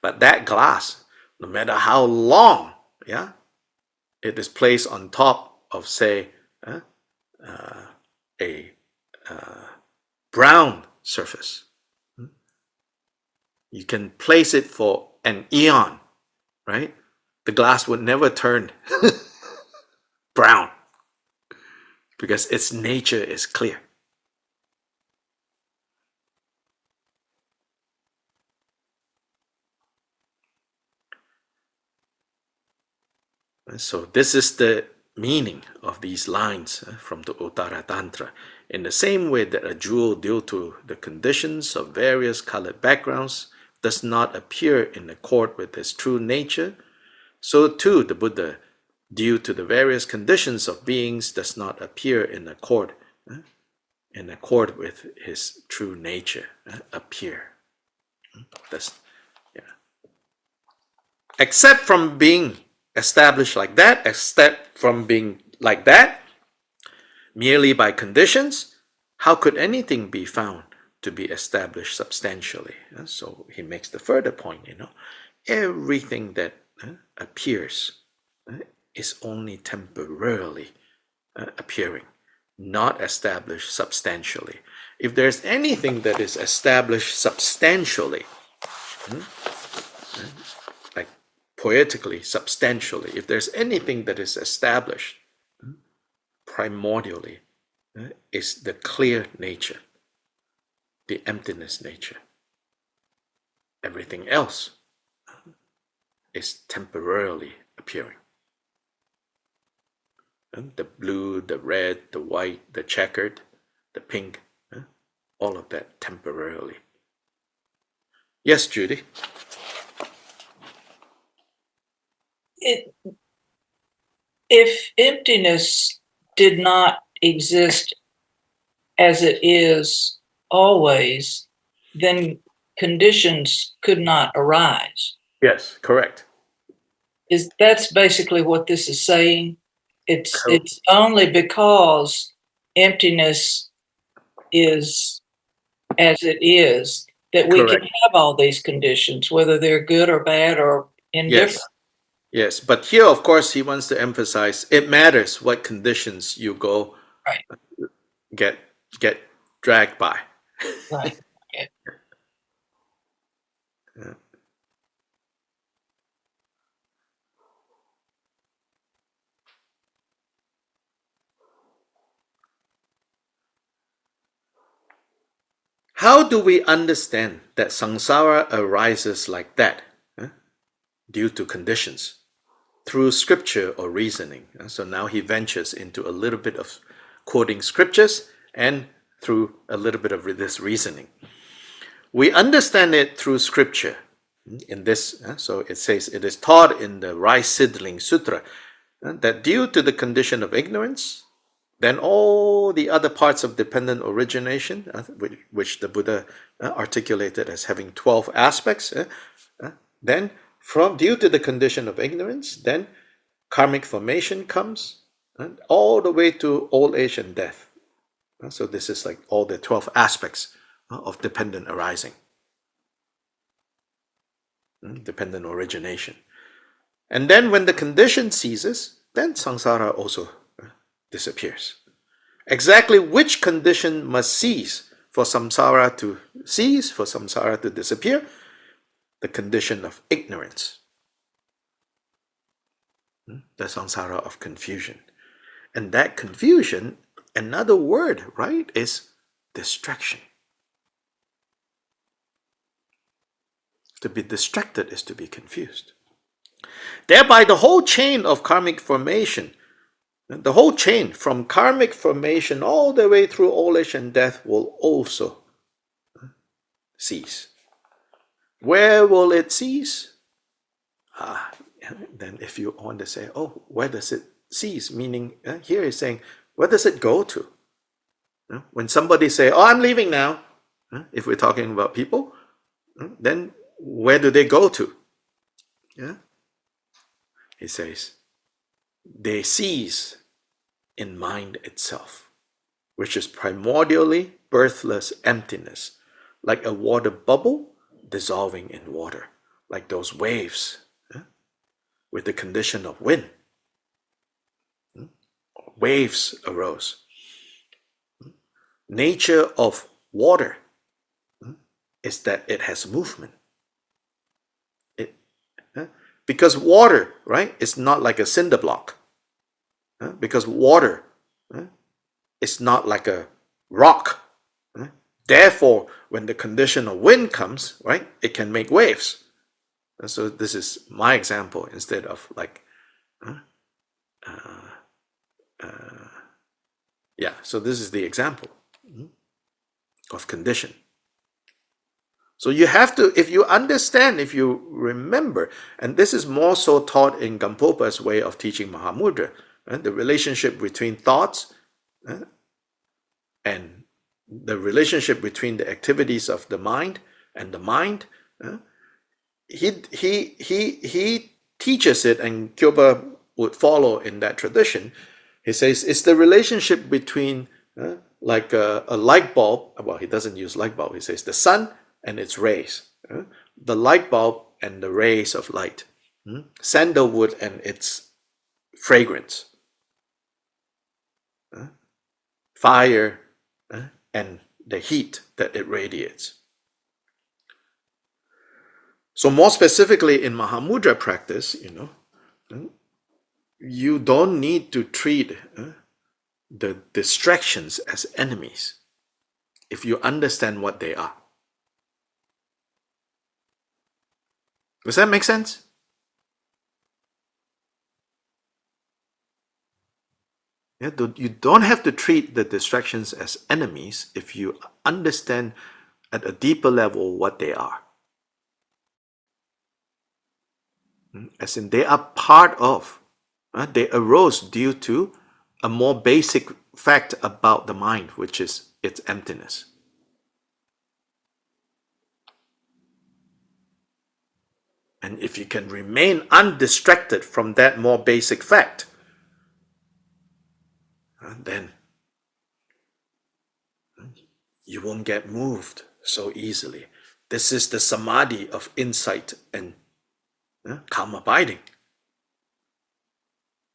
But that glass, no matter how long, it is placed on top of, say, a brown surface. You can place it for an eon, right? The glass would never turn brown because its nature is clear. So this is the meaning of these lines from the Uttara Tantra. In the same way that a jewel due to the conditions of various colored backgrounds does not appear in accord with its true nature, so too the Buddha, due to the various conditions of beings, does not appear in accord with his true nature. Appear. Except from being established like that, except from being like that, merely by conditions, how could anything be found to be established substantially? So he makes the further point, everything that appears is only temporarily appearing, not established substantially. If there's anything that is established substantially, like poetically, substantially, if there's anything that is established primordially, is the clear nature, the emptiness nature. Everything else is temporarily appearing. The blue, the red, the white, the checkered, the pink, all of that temporarily. Yes, Judy? If emptiness did not exist as it is always, then conditions could not arise. Yes, correct. That's basically what this is saying? It's only because emptiness is as it is that we can Correct. have all these conditions, whether they're good or bad or indifferent. Yes. Yes. But here, of course, he wants to emphasize it matters what conditions you go Right. get dragged by. Right. Okay. Yeah. How do we understand that samsara arises like that? Due to conditions? Through scripture or reasoning. So now he ventures into a little bit of quoting scriptures and through a little bit of this reasoning. We understand it through scripture. In this, so it says, it is taught in the Rice Seedling Sutra that due to the condition of ignorance, then all the other parts of dependent origination, which the Buddha articulated as having 12 aspects, then due to the condition of ignorance, then karmic formation comes, all the way to old age and death. So this is like all the 12 aspects of dependent arising, dependent origination. And then when the condition ceases, then samsara also disappears. Exactly which condition must cease for samsara to cease, for samsara to disappear? The condition of ignorance, the samsara of confusion. And that confusion, another word, right, is distraction. To be distracted is to be confused. Thereby, the whole chain of karmic formation, the whole chain from karmic formation all the way through old age and death will also cease. Where will it cease? Then if you want to say, oh, where does it cease? Meaning, here he's saying, where does it go to? When somebody say, oh, I'm leaving now, if we're talking about people, then where do they go to? Yeah. He says, they cease in mind itself, which is primordially birthless emptiness, like a water bubble dissolving in water, like those waves with the condition of wind. Waves arose. Nature of water is that it has movement. Because water, right, is not like a cinder block. Because water is not like a rock. Therefore, when the condition of wind comes, right, it can make waves. So this is my example instead of like, yeah, so this is the example of condition. So you have to, if you understand, if you remember, and this is more so taught in Gampopa's way of teaching Mahamudra, the relationship between thoughts and the relationship between the activities of the mind and the mind. He teaches it, and Kyoba would follow in that tradition. He says it's the relationship between like a light bulb. Well, he doesn't use light bulb. He says the sun and its rays, the light bulb and the rays of light, sandalwood and its fragrance, fire and the heat that it radiates. So more specifically in Mahamudra practice, you don't need to treat the distractions as enemies if you understand what they are. Does that make sense? Yeah, you don't have to treat the distractions as enemies if you understand at a deeper level what they are. As in, they are part of, they arose due to a more basic fact about the mind, which is its emptiness. And if you can remain undistracted from that more basic fact, then you won't get moved so easily. This is the samadhi of insight and calm abiding.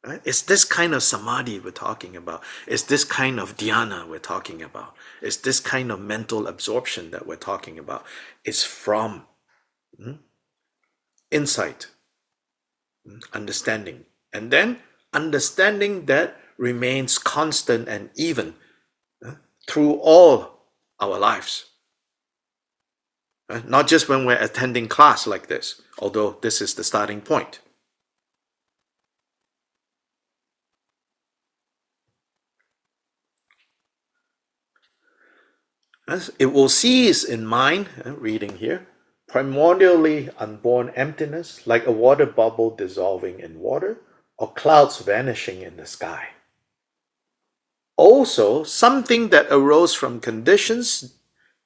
Right? It's this kind of samadhi we're talking about. It's this kind of dhyana we're talking about. It's this kind of mental absorption that we're talking about. It's from insight, understanding. And then understanding that remains constant and even through all our lives. Not just when we're attending class like this, although this is the starting point. It will cease in mind, reading here, primordially unborn emptiness, like a water bubble dissolving in water, or clouds vanishing in the sky. Also, something that arose from conditions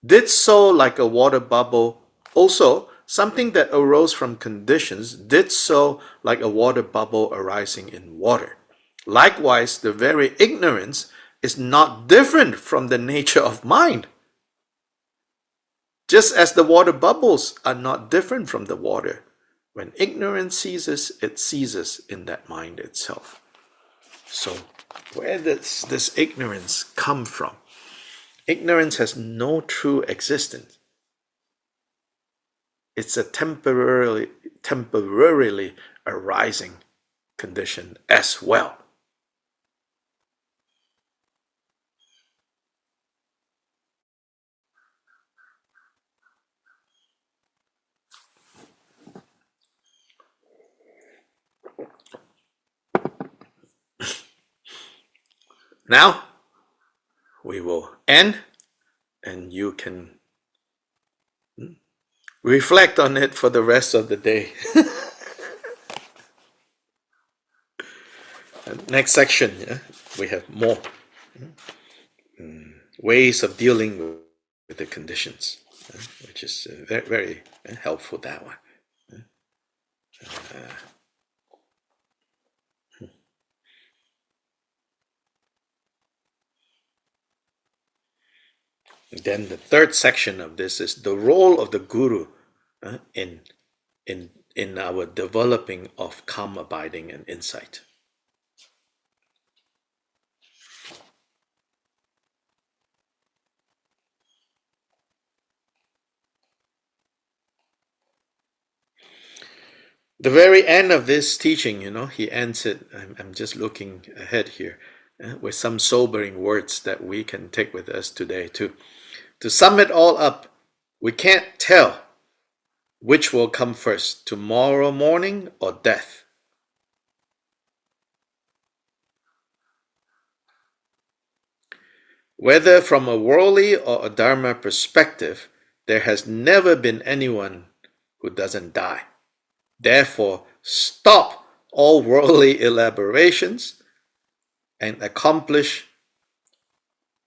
did so like a water bubble. Also, something that arose from conditions did so like a water bubble arising in water. Likewise, the very ignorance is not different from the nature of mind. Just as the water bubbles are not different from the water. When ignorance ceases, it ceases in that mind itself. So, where does this ignorance come from? Ignorance has no true existence. It's a temporarily arising condition as well. Now, we will end, and you can reflect on it for the rest of the day. Next section, we have more ways of dealing with the conditions, which is very, very helpful, that one. Then the third section of this is the role of the guru in our developing of calm abiding and insight. The very end of this teaching, he ends it. I'm just looking ahead here with some sobering words that we can take with us today too. To sum it all up, we can't tell which will come first, tomorrow morning or death. Whether from a worldly or a dharma perspective, there has never been anyone who doesn't die. Therefore, stop all worldly elaborations and accomplish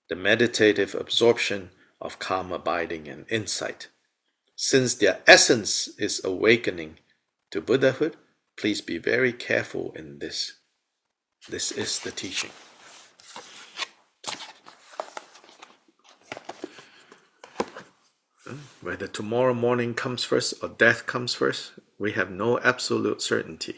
the meditative absorption of calm abiding and insight. Since their essence is awakening to Buddhahood, please be very careful in this. This is the teaching. Whether tomorrow morning comes first or death comes first, we have no absolute certainty.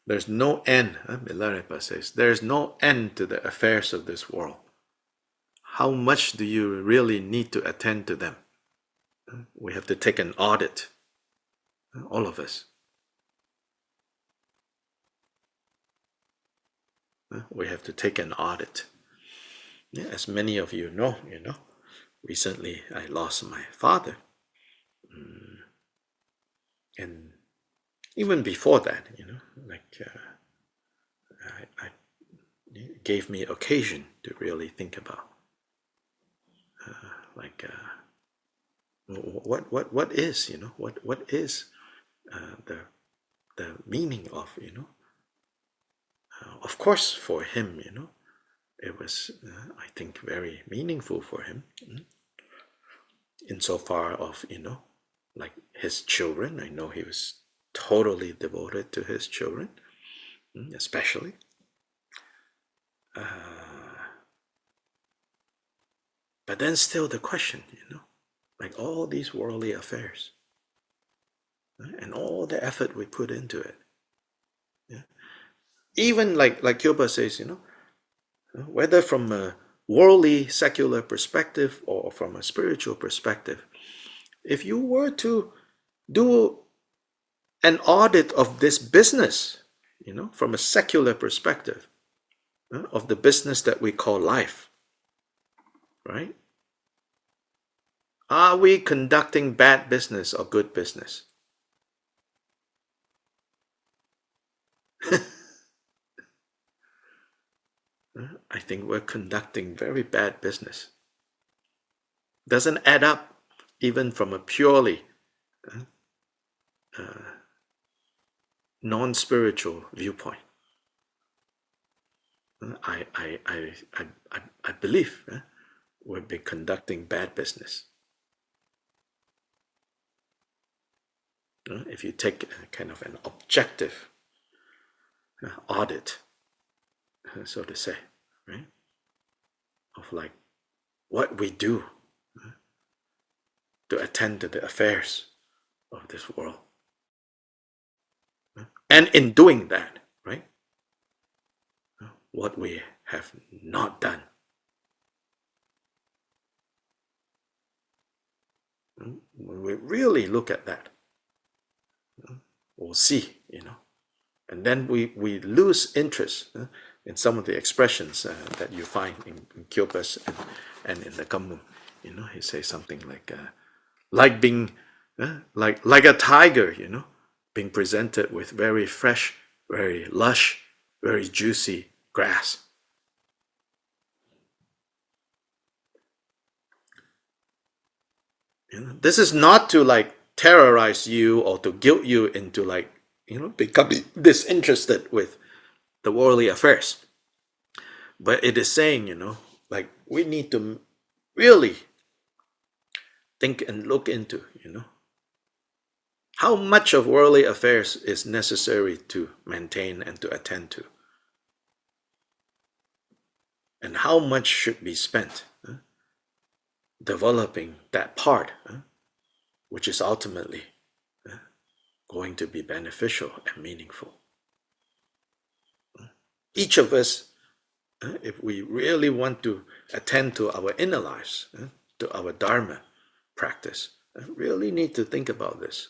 There's no end, Milarepa says, there's no end to the affairs of this world. How much do you really need to attend to them? We have to take an audit, all of us. We have to take an audit. As many of you know, recently I lost my father. And even before that, it gave me occasion to really think about, what is, what is the meaning of, of course, for him, it was, I think, very meaningful for him, insofar of, like his children. I know he was totally devoted to his children, especially. But then still the question, like all these worldly affairs, and all the effort we put into it. Yeah. Even like Kyopa says, whether from a worldly secular perspective or from a spiritual perspective, if you were to do an audit of this business, from a secular perspective, of the business that we call life, right? Are we conducting bad business or good business? I think we're conducting very bad business. Doesn't add up even from a purely non-spiritual viewpoint. I believe we'll be conducting bad business. If you take kind of an objective audit, so to say, right, of like what we do to attend to the affairs of this world. And in doing that, right, what we have not done. When we really look at that, we'll see, and then we lose interest in some of the expressions that you find in Kyopa's and in the Gampum. He says something like being like a tiger, being presented with very fresh, very lush, very juicy grass. This is not to like terrorize you or to guilt you into like, becoming disinterested with the worldly affairs. But it is saying, like we need to really think and look into, how much of worldly affairs is necessary to maintain and to attend to. And how much should be spent developing that part, which is ultimately going to be beneficial and meaningful. Each of us, if we really want to attend to our inner lives, to our Dharma practice, really need to think about this.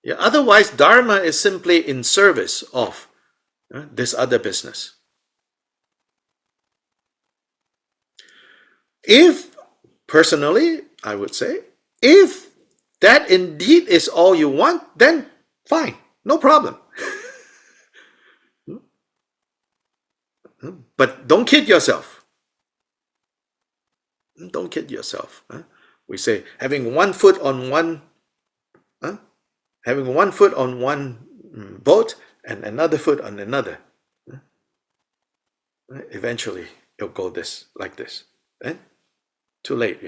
Yeah, otherwise, Dharma is simply in service of this other business. If, personally, I would say, if that indeed is all you want, then fine, no problem. But don't kid yourself. Don't kid yourself. We say having one foot on one boat and another foot on another. Eventually, it'll go like this. Too late,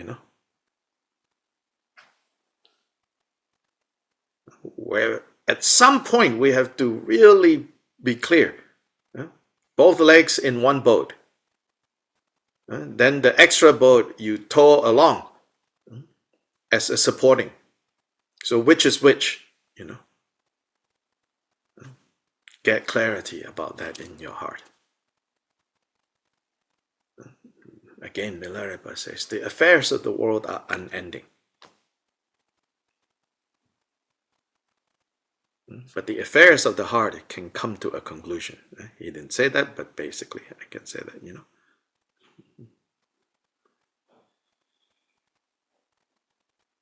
Where at some point we have to really be clear. Both legs in one boat. Then the extra boat you tow along as a supporting. So which is which, Get clarity about that in your heart. Again, Milarepa says, the affairs of the world are unending. But the affairs of the heart can come to a conclusion. He didn't say that, but basically I can say that,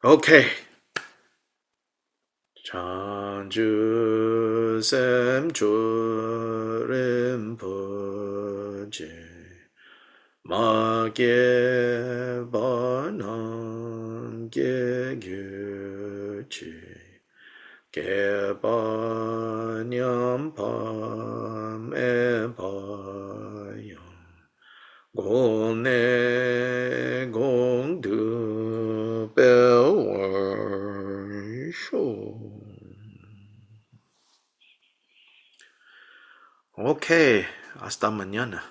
Okay. Chanju sem chorim poje ma ge banan ge gyuchi ge banyam pam e bayam gong ne gong du bel wer shou Okay, hasta mañana.